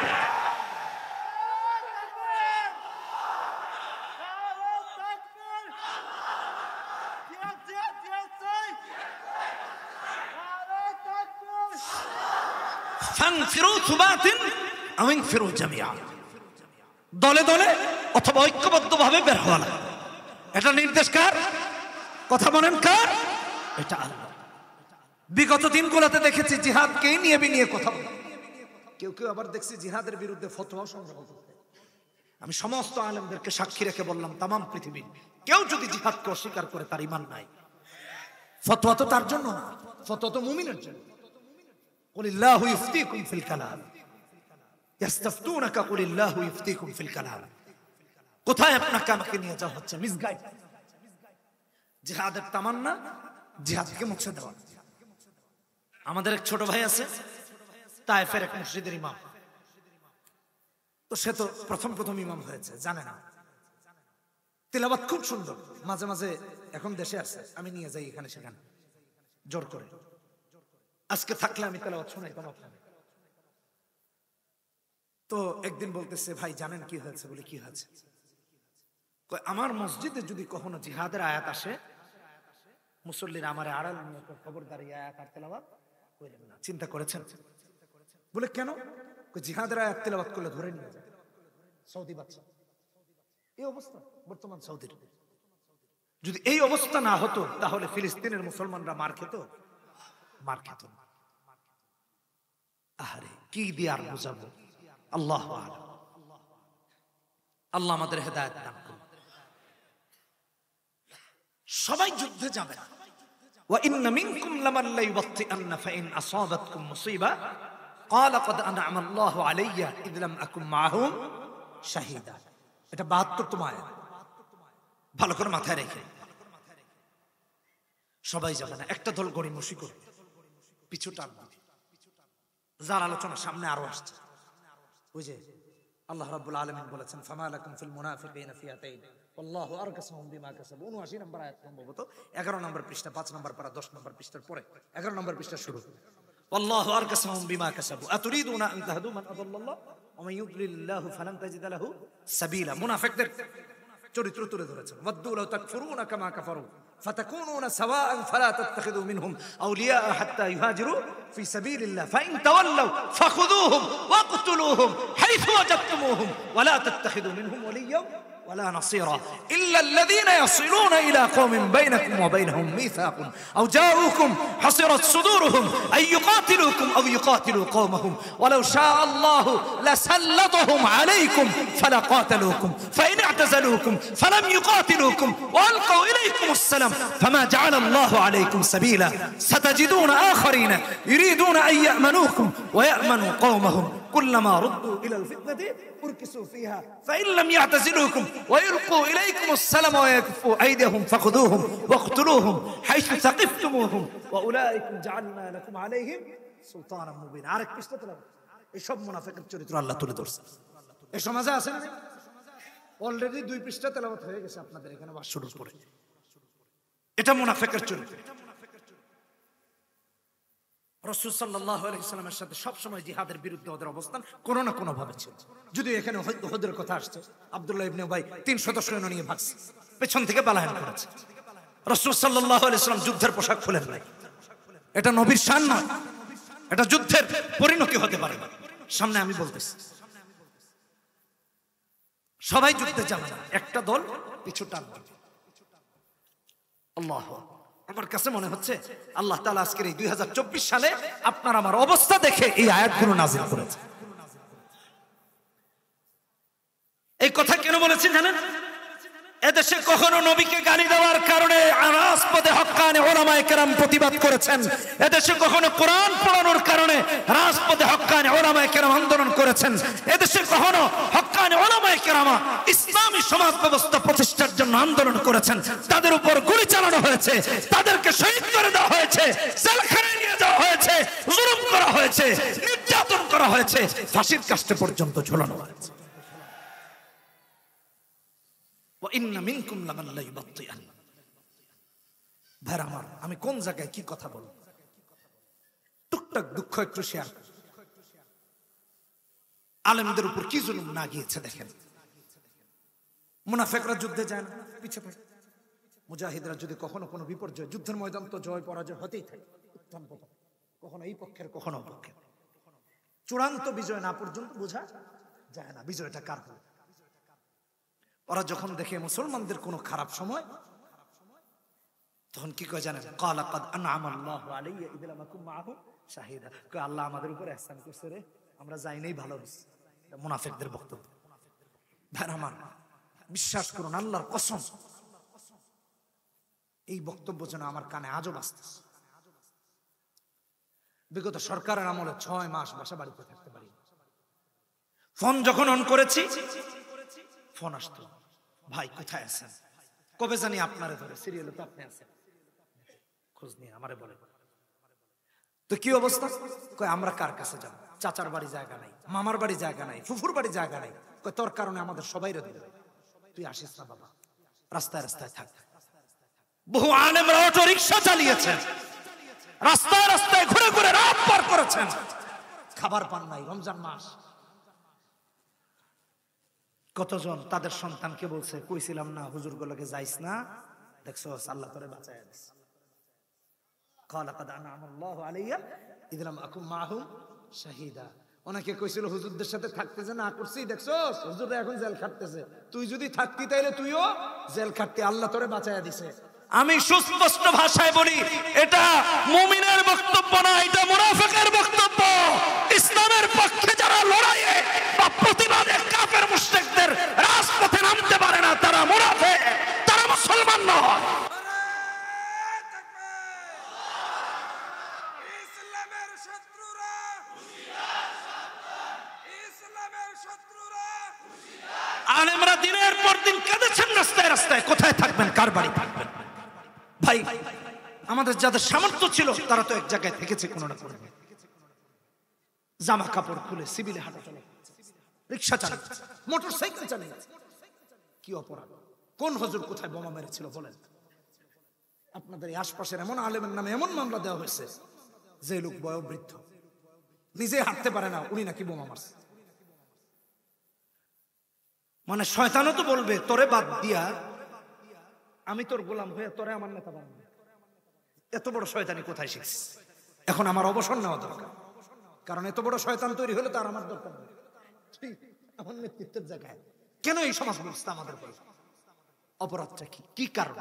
দলে দলে অথবা ঐক্যবদ্ধ ভাবে বের হওয়া লাগে। এটা নির্দেশ কার? কথা বলেন কার? এটা আল্লাহ। বিগত দিনগুলোতে দেখেছি জিহাদকে নিয়ে কথা বলে, কেউ কেউ আবার দেখছি জিহাদের বিরুদ্ধে ফতোয়া সংগ্রহ করতে। আমি সমস্ত আলেমদেরকে সাক্ষী রেখে বললাম, তামাম পৃথিবীর কেউ যদি জিহাদকে অস্বীকার করে তার ঈমান নাই। ফতোয়া তো তার জন্য না, ফতোয়া তো মুমিনের জন্য। কুলিল্লাহু ইফতিকুম ফিল কালাম, ইস্তাফতুনাকা কুলিল্লাহু ইফতিকুম ফিল কালাম। কোথায় আপনাকে আমাকে নিয়ে যাওয়া হচ্ছে? মিসগাইড। জিহাদের তামান্না, জিহাদকে মুছে দেওয়া। আমাদের এক ছোট ভাই আছে, তায়েফের এক মসজিদের ইমাম। তো সে তো প্রথম ইমাম হয়েছে, জানে না। তিলাওয়াত খুব সুন্দর, মাঝে মাঝে এখন দেশে আছে, আমি নিয়ে যাই এখানে সেখানে জোর করে। আজকে থাকলে আমি তেলাওয়াত শোনাইতাম আপনাকে। তো একদিন বলতেছে, ভাই জানেন কি হয়েছে? বলে কি হয়েছে? আমার মসজিদে যদি কখনো জিহাদের আয়াত আসে, মুসল্লিরা আমার আড়াল নিয়ে খবরদার এই আয়াত আর তেলাওয়াত কইলেন না। চিন্তা করেছেন? বলে কেন? জিহাদের আয়াত তেলাওয়াত করলে ধরে নিয়ে যায় সৌদি বাদশা। এই অবস্থা বর্তমান সৌদির। যদি এই অবস্থা না হতো তাহলে ফিলিস্তিনের মুসলমানরা মার খেত, মার খেত। আহারে কি দিয়ে আর বুঝাবো? আল্লাহু আ'লাম। আল্লাহ আমাদের হেদায়েত দান করুন। সবাই যুদ্ধে যাবে না। ওয়া ইন্না মিনকুম লামান লা ইউবাত্তিআন্না ফাইন আসাবাতকুম মুসিবা ক্বালা ক্বাদ আনআমা আল্লাহু আলাইয়া ইয লাম আকুম মাআহুম শাহীদা। এটা ৭২তম আয়াত। ভালো করে মাথায় রেখে সবাই যাবে না, একটা দল গড়িমসি করবে, পিছু টানবে। যার আলোচনা সামনে আরো আসছে, ওই যে আল্লাহ রাব্বুল আলামিন বলেছেন ফামা লাকুম ফিল মুনাফিকিনা ফিয়াতাইন আল্লাহু আরকাসাহুম বিমা কাসাবু। ৭৯ নম্বর আয়াত, সম্ভবত ১১ নম্বর পৃষ্ঠা, ৫ নম্বর পারা, ১০ নম্বর পৃষ্ঠার পরে ১১ নম্বর পৃষ্ঠা শুরু। আল্লাহু আরকাসাহুম বিমা কাসাবু আতুরিদুনা আন তাহদু মান আদাল্লাল্লাহ ওয়া মান ইউদ্লিলিল্লাহু ফালান তাজিদ লাহু সাবিলা। মুনাফিকদের চরিত্র তুলে ধরেছেন। ওয়াদ্দু লাউ তাকফুরুনা কামা কাফারু ফাতাকুনুনা সাওয়াআন ফালা তাত্তাখিযু মিনহুম আউলিয়া হাত্তা ইউহাজিরু ফি সাবিলিল্লাহ ফাইন তাওয়াল্লাউ ফাখুযুহুম ওয়াকতুলুহুম হাইথু ওয়াজাদতুমুহুম ওয়া লা তাত্তাখিযু মিনহুম ওয়ালিয়্যান ولا نصيرا إلا الذين يصلون إلى قوم بينكم وبينهم ميثاق أو جاءوكم حصرت صدورهم أن يقاتلوكم أو يقاتلوا قومهم ولو شاء الله لسلطهم عليكم فلقاتلوكم فإن اعتزلوكم فلم يقاتلوكم وألقوا إليكم السلام فما جعل الله عليكم سبيلا ستجدون آخرين يريدون أن يأمنوكم ويأمنوا قومهم كلما ردوا إلى الفتنة أركسوا فيها فإن لم يعتزلوكم ويلقوا إليكم السلام ويكفوا أيديهم فخذوهم واقتلوهم حيث ثقفتموهم وأولئكم جعلنا لكم عليهم سلطانا مبينا। আরেক পৃষ্ঠা তেলাওয়াত। এই সব মুনাফিকের চরিত্র আল্লাহ তুলে ধরছে। এই সমাজে আছে না? অলরেডি 2 পৃষ্ঠা তেলাওয়াত হয়ে গেছে আপনাদের এখানে ভাষ্যের উপরে। এটা মুনাফিকের চরিত্র। রাসূল সাল্লাল্লাহু আলাইহি ওয়াসাল্লামের সাথে সব সময় জিহাদের বিরুদ্ধে ওদের অবস্থান কোনো না কোনো ভাবে ছিল। যদি এখানে উহুদের কথা আসছে, আব্দুল্লাহ ইবনে উবাই 300 সৈন্য নিয়ে ভাগছে, পেছন থেকে পালায়ন করেছে। রাসূল সাল্লাল্লাহু আলাইহি ওয়াসাল্লাম যুদ্ধের পোশাক খুলেন নাই। এটা নবীর শান নয়, এটা যুদ্ধের পরিণতি হতে পারে না। সামনে আমি বলতেছি, সবাই যুদ্ধে যাবে না, একটা দল পিছু টানবে। আল্লাহু আকবার। আমার কাছে মনে হচ্ছে আল্লাহ তাআলা আজকের এই 2024 সালে আপনার আমার অবস্থা দেখে এই আয়াতগুলো নাযিল করেছে। এই কথা কেন বলেছেন জানেন? এদেশে কখনো নবীকে গালি দেওয়ার কারণে রাজপথে হক্কানি উলামায়ে কেরাম প্রতিবাদ করেছেন। এদেশে কখনো কোরআন পড়ানোর কারণে রাজপথে হক্কানি উলামায়ে কেরাম আন্দোলন করেছেন। এদেশে কখনো হক্কানি উলামায়ে কেরাম ইসলামী সমাজ ব্যবস্থা প্রতিষ্ঠার জন্য আন্দোলন করেছেন। তাদের উপর গুলি চালানো হয়েছে, তাদেরকে শহীদ করে দেওয়া হয়েছে, জেলখানায় নিয়ে যাওয়া হয়েছে, জুলুম করা হয়েছে, নির্যাতন করা হয়েছে, ফাঁসির কাস্টে পর্যন্ত ঝোলানো হয়েছে। আমি কোন জায়গায় কি কথা বলবো? টুকটাক দুঃখ একটু শেয়ার। আলেমদের উপর কি জুলুম না গিয়েছে দেখেন। মুনাফিকরা যুদ্ধে যায় না, পিছে থাকে। মুজাহিদরা যদি কখনো কোনো বিপর্যয়, যুদ্ধের ময়দান তো জয় পরাজয় হতেই থাকে, উত্থান পতন, কখনো এই পক্ষের কখনো অপক্ষের। চূড়ান্ত বিজয় না পর্যন্ত বোঝা যায় না বিজয়টা কার হলো। ওরা যখন দেখে মুসলমানদের কোনো খারাপ সময়, তখন কি কয় জানেন? ক্বালা ক্বাদ আনআমা আল্লাহু আলাইয়া ইয লাম আকুম মাআহুম শাহীদা। কয় আল্লাহ আমাদের উপর ইহসান করছে রে, আমরা যাই নাই, ভালো হইছে। এটা মুনাফিকদের বক্তব্য। ভাইরা আমার, বিশ্বাস করুন আল্লাহর কসম, এই বক্তব্য যেন আমার কানে আজও বাজতেছে। বিগত সরকারের আমলে 6 মাস বাসা বাড়িতে থাকতে পারি। ফোন যখন অন করেছি, ফোন আসতো, ভাই কোথায় আছেন? কবে জানি আপনারে ধরে সিরিয়ালে তো আপনি আছেন, খোঁজ নিয়ে আমারে বলে। তো কি অবস্থা? কয় আমরা কার কাছে যাব? চাচার বাড়ি জায়গা নাই, মামার বাড়ি জায়গা নাই, ফুফুর বাড়ি জায়গা নাই। কয় তোর কারণে আমাদের সবাই রে ধরে, তুই আসিস না বাবা, রাস্তায় রাস্তায় থাক। বহু আলেমরা অটো রিকশা চালিয়েছেন, রাস্তায় রাস্তায় ঘুরে ঘুরে রাত পার করেছেন, খাবার পান নাই। রমজান মাস, কতজন তাদের সন্তানকে বলছে, কইছিলাম না হুজুর গুলোকে যাইস না, দেখছো আল্লাহ তোরে বাঁচায় দিছে। ক্বালা কাদ আনআমাল্লাহু আলাইয়া ইয লাম আকুম মাহুম শাহীদা। অনেকে কইছিল হুজুরদের সাথে থাকতে যে না করছি, দেখছো হুজুররা এখন জেল খাটতেছে, তুই যদি থাকতি তাইলে তুইও জেল খাটতি, আল্লাহ তোরে বাঁচায় দিছে। আমি সুস্পষ্ট ভাষায় বলি, এটা মুমিনের বক্তব্য না, এটা মুনাফিকের বক্তব্য। ইসলামের পক্ষে যারা লড়াইয়ে বা প্রতিবাদে কাফের মুশরিকদের রাজপথে নামতে পারে না, তারা মুনাফিক, তারা মুসলমান নয়। ইসলামের শত্রুরা, ইসলামের শত্রুরা আলেমরা দিনের পর দিন কেঁদেছেন রাস্তায় রাস্তায়, কোথায় থাকবেন, কার বাড়ি থাকবেন? ভাই, আমাদের যাদের সামর্থ্য ছিল তারা তো এক জায়গায় থেকেছে, কোনো না কোনো জামা কাপড় খুলে সিভিলে হাঁটা চলে, রিক্সা চালাচ্ছে, মোটর সাইকেল চালিয়েছে। কি অপরাধ? কোন হুজুর কোথায় বোমা মেরেছিল বলেন? আপনাদের এই আশপাশের এমন আলেমের নামে এমন মামলা দেওয়া হয়েছে, যে লোক বয়োবৃদ্ধ, নিজে হাঁটতে পারে না, উনি নাকি বোমা মারছে। মানে শয়তানও তো বলবে, তোরে বাদ দিয়া আমি তোর গোলাম হয়ে তোরে আমার নেতা বানাবো। এত বড় শয়তানি কোথায় শিখছিস? এখন আমার অবসর নেওয়া দরকার, কারণ এত বড় শয়তান তৈরি হলে তার আমার দরকার নেই। আমার নেতৃত্বের জায়গায় কেন এই সমাজ ব্যবস্থা আমাদের বলে? অপরাধটা কি, কি কারণ,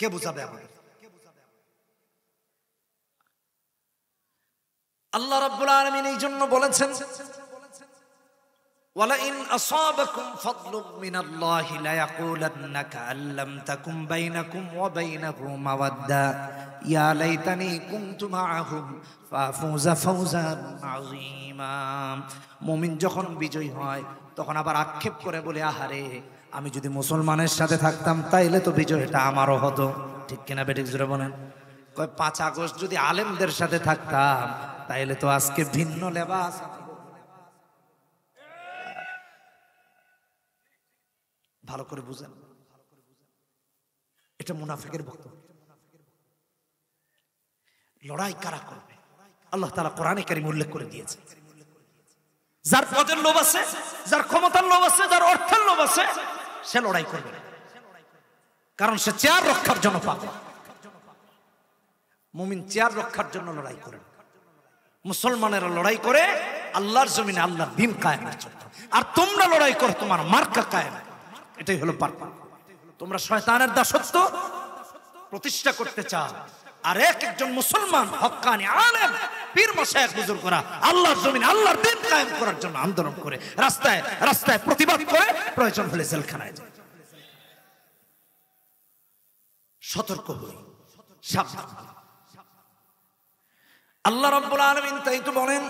কে বুঝাবে আমাদের? আল্লাহ রাব্বুল আলামিন এই জন্য বলেছেন, ওয়ালাইন আসাবাকুম ফাদলুম মিনাল্লাহি লায়াকুলান্না কাআল্লাম তাকুম বাইনাকুম ওয়া বাইনাহু মাওয়াদ্দা ইয়া লাইতানি কুনতু মাআহুম ফাফুযা ফাওজান আযীমা। মুমিন যখন বিজয় হয় তখন আবার আক্ষেপ করে বলে, আহারে আমি যদি মুসলমানের সাথে থাকতাম তাইলে তো বিজয়টা আমারও হতো। ঠিক কিনা বেঠিক জোরে বলেন? কয় 5 আগস্ট যদি আলেমদের সাথে থাকতাম তাইলে তো আজকে ভিন্ন লেবাস। ভালো করে বুঝেন, এটা মুনাফিকের বক্তব্য। লড়াই কারা করবে? আল্লাহ তাআলা কোরআনে কারীমে উল্লেখ করে দিয়েছে, যার পদের লোভ আছে, যার ক্ষমতার লোভ আছে, যার অর্থের লোভ আছে, সে লড়াই করবে, কারণ সে চেয়ার রক্ষার জন্য পাবে। মুমিন চেয়ার রক্ষার জন্য লড়াই করে, মুসলমানেরা লড়াই করে আল্লাহর জমিনে আল্লাহর দ্বীন কায়েমের জন্য। আর তোমরা লড়াই করো তোমার মার্কা কায়েম। এটাই হলো পার্থক্য। তোমরা শয়তানের দাসত্ব প্রতিষ্ঠা করতে চাও, আর একজন মুসলমান হক্কানি আলেম পীর মাশায়েখ বুজুর্গরা আল্লাহর জমিনে আল্লাহর দ্বীন কায়েম করার জন্য আন্দোলন করে, রাস্তায় রাস্তায় প্রতিবাদ করে, প্রয়োজন হলে জেলখানায় যায়। সতর্ক হই, সাবধান। আল্লাহ রাব্বুল আলামিন তাই তো বলেন,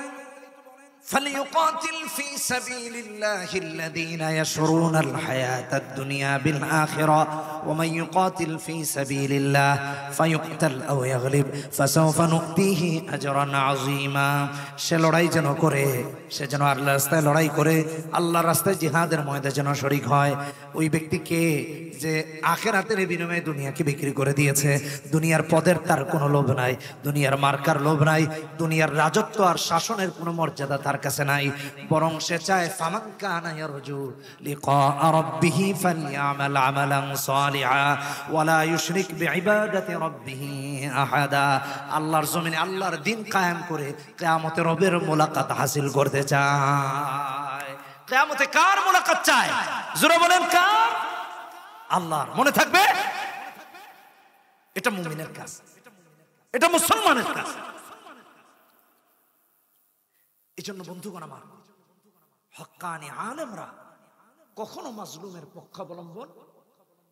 فليقاتل في سبيل الله الذين يشرون الحياة الدنيا بالآخرة ومن يقاتل في سبيل الله فيقتل أو يغلب فسوف نؤتيه أجرا عظيما। সে লড়াই যেন করে, সে যেন আল্লাহর রাস্তায় লড়াই করে, আল্লাহর রাস্তায় জিহাদের ময়দানে যেন শরীক হয়। ওই ব্যক্তিকে যে আখিরাতের বিনিময়ে দুনিয়াকে বিক্রি করে দিয়েছে, দুনিয়ার পদের তার কোনো লোভ নাই, দুনিয়ার মার্কার লোভ নাই, দুনিয়ার রাজত্ব আর শাসনের কোনো মর্যাদা তার কাছে নাই, বরং সে চায় ফামান কানা ইয়ারজু লিকা রাব্বিহি ফালইআমাল আমালান সালিহা ওয়া লা ইউশরিক বিইবাদাতি রাব্বিহি আহাদা। আল্লাহর জমিনে আল্লাহর দ্বীন কায়েম করে কিয়ামতে রবের মুলাকাত হাসিল করতে চায়। কিয়ামতে কার মুলাকাত চায়? জোরে বলেন, কার? আল্লাহর। মনে থাকবে, এটা মুমিনের কাজ, এটা মুসলমানের কাজ। এই জন্য বন্ধুগণ আমার, হক্কানি আলেমরা কখনো মাজলুমের পক্ষ অবলম্বন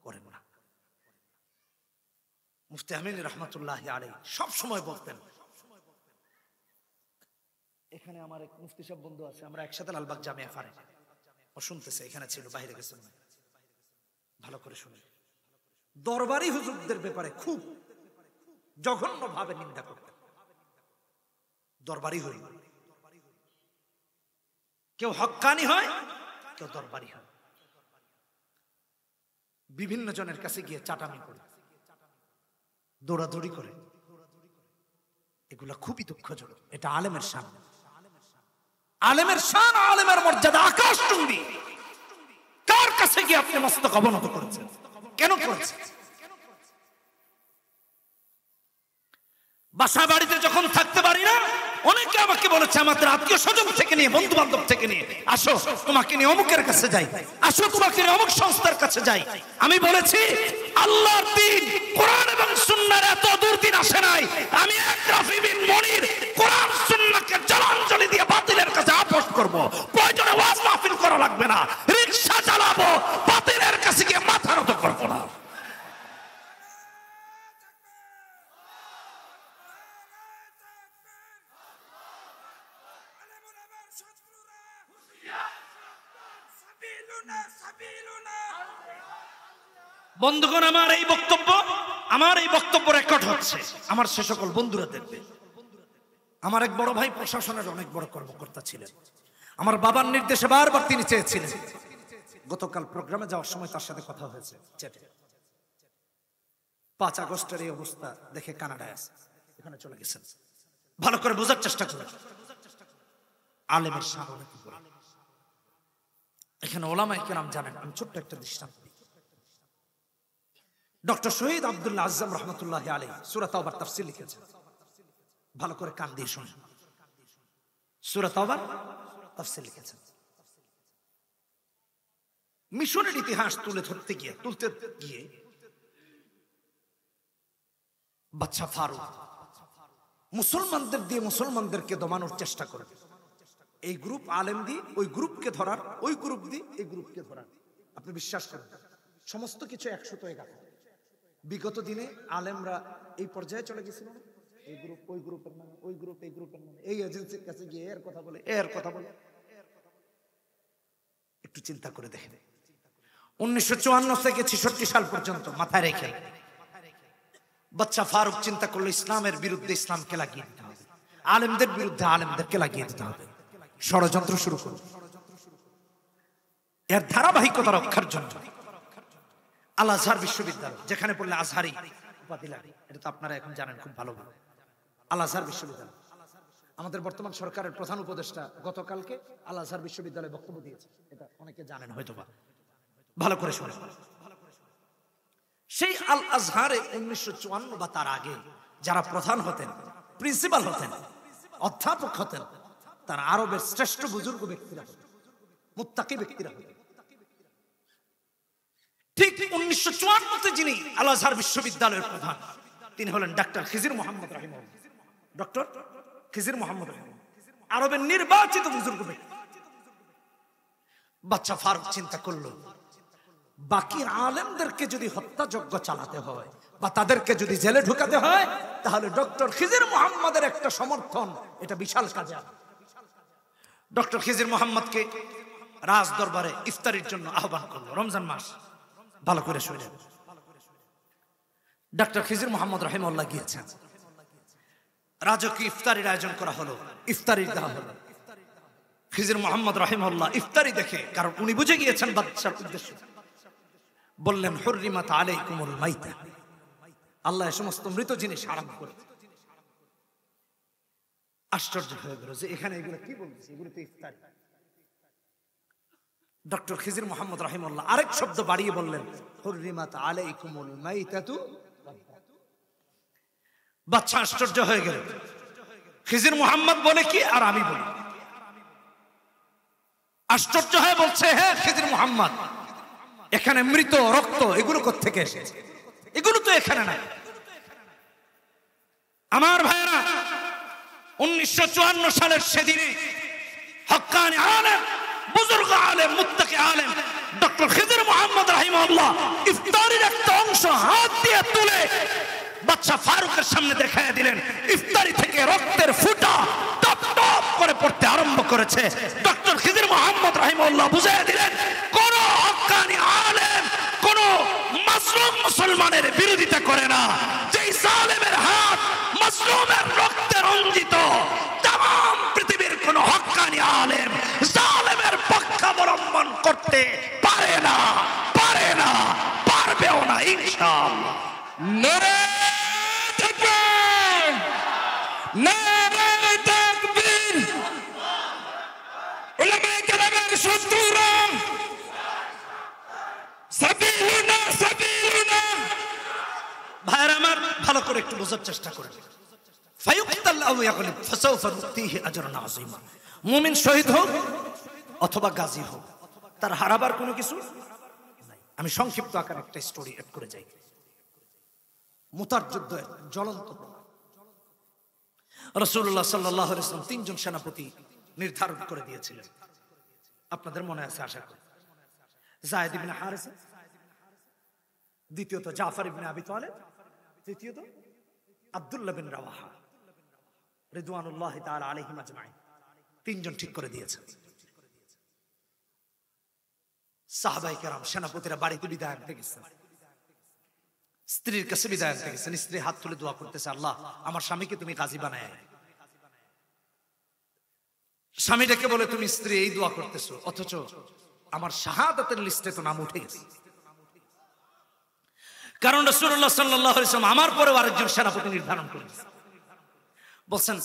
করেন না। মুফতি আমিন রহমাতুল্লাহি আলাইহি সব সময় বলতেন, এখানে আমার এক মুফতি সাহেব বন্ধু আছে, আমরা একসাথে লালবাগ জামিয়া ফারে, ও শুনতেছে, এখানে ছিল, বাইরে গেছে, ভালো করে শুনে। দরবারি হুজুরদের ব্যাপারে খুব জঘন্য ভাবে নিন্দা করতেন। দরবারি হইল, কেউ হক্কানি হয়, কেউ দরবারি হয়, বিভিন্ন জনের কাছে গিয়ে চাটামি করে, দৌড়াদৌড়ি করে, এগুলা খুবই দুঃখজনক। এটা আলেমের শান, আলেমের শান, আলেমের মর্যাদা আকাশচুম্বী। কাছে গিয়ে আপনি মস্তক অবনত করেছেন। কেন করেছেন? বাসা বাড়িতে যখন থাকতে পারি না, অনেকে আমাকে বলেছে আমাদের আত্মীয় স্বজন থেকে নিয়ে, বন্ধু বান্ধব থেকে নিয়ে, আসো তোমাকে নিয়ে অমুকের কাছে যাই, আসো তোমাকে নিয়ে অমুক সংস্থার কাছে যাই। আমি বলেছি আল্লাহর দ্বীন কোরআন এবং সুন্নাহর এত দূর দিন আসে নাই। আমি এক রাফি বিন মনির কোরআন সুন্নাহকে জলাঞ্জলি দিয়ে বাতিলের কাছে আপোষ করব। প্রয়োজনে ওয়াজ মাহফিল করা লাগবে না, রিকশা চালাবো, বাতিলের কাছে গিয়ে মাথা নত করবো না। বন্ধুগণ, আমার এই বক্তব্য রেকর্ড হচ্ছে, আমার সে সকল বন্ধুরা দেখবে। আমার এক বড় ভাই প্রশাসনের অনেক বড় কর্মকর্তা ছিলেন। আমার বাবার নির্দেশে বারবার তিনি চেয়েছিলেন। গতকাল প্রোগ্রামে যাওয়ার সময় তার সাথে কথা হয়েছে চ্যাটে। 5 আগস্টের এই অবস্থা দেখে কানাডায় আছে, এখানে চলে গেছেন। ভালো করে বোঝার চেষ্টা করুন আলেমের সামনে কি করে। এখানে ওলামায়ে কেরাম জানেন। আমি ছোট্ট একটা দৃষ্টান্ত দিই। ডক্টর শহীদ আব্দুল্লাহ আযম রহমতুল্লাহ আলাইহি সূরা তাওবার তাফসীর লিখেছেন। ভালো করে কান দিয়ে শুনুন। সূরা তাওবার তাফসীর লিখেছেন। মিশরের ইতিহাস তুলতে গিয়ে বাদশা ফারুক মুসলমানদের দিয়ে মুসলমানদেরকে দমানোর চেষ্টা করেন। এই গ্রুপ আলেম দিয়ে ওই গ্রুপকে ধরার, ওই গ্রুপ দিয়ে এই গ্রুপকে ধরার। আপনি বিশ্বাস করেন সমস্ত কিছু 100 এগারো। বিগত দিনে আলেমরা এই পর্যায়ে চলে গেছিল না, এই গ্রুপ ওই গ্রুপের নামে, ওই গ্রুপ এই গ্রুপের নামে, এই এজেন্সির কাছে গিয়ে এর কথা বলে, এর কথা বলে। একটু চিন্তা করে দেখেন 1954 থেকে 66 সাল পর্যন্ত মাথায় রেখে বাদশা ফারুক চিন্তা করলো ইসলামের বিরুদ্ধে ইসলামকে লাগিয়ে দিতে হবে, আলেমদের বিরুদ্ধে আলেমদেরকে লাগিয়ে দিতে হবে। ষড়যন্ত্র শুরু করল। এর ধারাবাহিকতা রক্ষার জন্য আল আজহার বিশ্ববিদ্যালয়, যেখানে পড়লে আজহারি উপাধি লাগে, এটা তো আপনারা এখন জানেন খুব ভালো। আল আজহার বিশ্ববিদ্যালয়, আমাদের বর্তমান সরকারের প্রধান উপদেষ্টা গতকালকে আল আজহার বিশ্ববিদ্যালয়ে বক্তব্য দিয়েছে, এটা অনেকে জানেন হয়তো বা। ভালো করে শুনে, সেই আল আজহারে 1954 বা তার আগে যারা প্রধান হতেন, প্রিন্সিপাল হতেন, অধ্যাপক হতেন, তারা আরবের শ্রেষ্ঠ বুজুর্গ ব্যক্তিরা হতেন, মুত্তাকি ব্যক্তিরা হতেন। ঠিক 1954 তে যিনি আল আজহার বিশ্ববিদ্যালয়ের প্রধান, তিনি হলেন ডক্টর খিজির মোহাম্মদ রাহিমাহুল্লাহ। ডক্টর খিজির মোহাম্মদ রাহিমাহুল্লাহ আরবের নির্বাচিত বুজুর্গ ব্যক্তি। বাদশা ফারুক চিন্তা করলো বাকি আলেমদেরকে যদি হত্যাযজ্ঞ চালাতে হয় বা তাদেরকে যদি জেলে ঢুকাতে হয়, তাহলে ডক্টর খিজির মোহাম্মদের একটা সমর্থন, এটা বিশাল কাজে। ডক্টর খিজির মোহাম্মদকে রাজ দরবারে ইফতারির জন্য আহ্বান করলো, রমজান মাস। ভালো করে শুনেন, ডক্টর খিজির মোহাম্মদ রাহিমাহুল্লাহ গিয়েছেন। রাজকীয় ইফতারির আয়োজন করা হলো, ইফতারি দেওয়া হলো। খিজির মোহাম্মদ রাহিমাহুল্লাহ ইফতারি দেখে, কারণ উনি বুঝে গিয়েছেন বাদশার উদ্দেশ্য, বললেন হুররিমাত আলাইকুমুল মাইতা, আল্লাহ এই সমস্ত মৃত জিনিস হারাম করে। আশ্চর্য হয়ে গেল যে এখানে এগুলো কি বলছে, এগুলো তো ইফতারি। ডক্টর খিজির মোহাম্মদ রাহিমাহুল্লাহ আরেক শব্দ বাড়িয়ে বললেন হুররিমাত আলাইকুমুল মাইতাতু। বাদশা আশ্চর্য হয়ে গেল, খিজির মোহাম্মদ বলে কি আর আমি বলি। আশ্চর্য হয়ে বলছে, হ্যাঁ খিজির মোহাম্মদ, এখানে মৃত রক্ত এগুলো কোত্থেকে এসেছে? এগুলো তো এখানে নাই। আমার ভাইরা, 1954 সালের সেদিনে হক্কানি আলেম, বুজুর্গ আলেম, মুত্তাকি আলেম ডক্টর খিজির মোহাম্মদ রাহিমাহুল্লাহ ইফতারির একটা অংশ হাত দিয়ে তুলে বাদশা ফারুকের সামনে দেখায় দিলেন। ইফতারি থেকে রক্তের ফুঁটা টপ টপ করে পড়তে আরম্ভ করেছে। ডক্টর খিজির মোহাম্মদ রাহিমাহুল্লাহ বুঝিয়ে দিলেন, কোন হক্কানি আলেম কোন মাসলুম মুসলমানের বিরোধিতা করে না। যেই জালেমের হাত মাসলুমের রক্তে রঞ্জিত, তাম পৃথিবীর কোন হক্কানি আলেম জালেমের পক্ষাবলম্বন করতে পারে না, পারে না, পারবেও না ইনশাআল্লাহ। নারে তাকবীর, নারে তাকবীর। উলামায়ে কেরামের শত্রুরা করে একটু বোঝার চেষ্টা করেন। ফায়ুকতাল আও ইয়াগলিব ফাসাউফা নুতিহি আজরান আযীমা। মুমিন শহীদ হোক অথবা গাজী হোক, তার হারাবার কোনো কিছু নাই। আমি সংক্ষিপ্ত আকারে একটা স্টোরি এড করে যাই। মুতার যুদ্ধের জ্বলন্ত প্রমাণ। রাসূলুল্লাহ সাল্লাল্লাহু আলাইহি ওয়াসাল্লাম 3 জন সেনাপতি নির্ধারণ করে দিয়েছিলেন, আপনাদের মনে আছে আশা করি। যায়েদ ইবনে হারিসা, দ্বিতীয়ত জাফর ইবনে আবি তালেব, তৃতীয়ত আব্দুল্লাহ বিন রাওয়াহা রিদওয়ানুল্লাহি তাআলা আলাইহিম আজমাইন। 3 জন ঠিক করে দিয়েছেন। সাহাবায়ে কেরাম সেনাপতিরা বাড়িতে বিদায় আনতে গেছেন, স্ত্রীর কাছে বিদায় আনতে গেছেন। স্ত্রী হাত তুলে দোয়া করতেছে, আল্লাহ আমার স্বামীকে তুমি গাজী বানায়। স্বামী ডেকে বলে, তুমি স্ত্রী এই দোয়া করতেছো, অথচ আমার শাহাদাতের লিস্টে তো নাম উঠে গেছে। কারণ রাসূলুল্লাহ সাল্লাল্লাহু আলাইহি ওয়াসাল্লাম আমার পরেও আরেকজন সেনাপতি নির্ধারণ করেছেন। বলছেন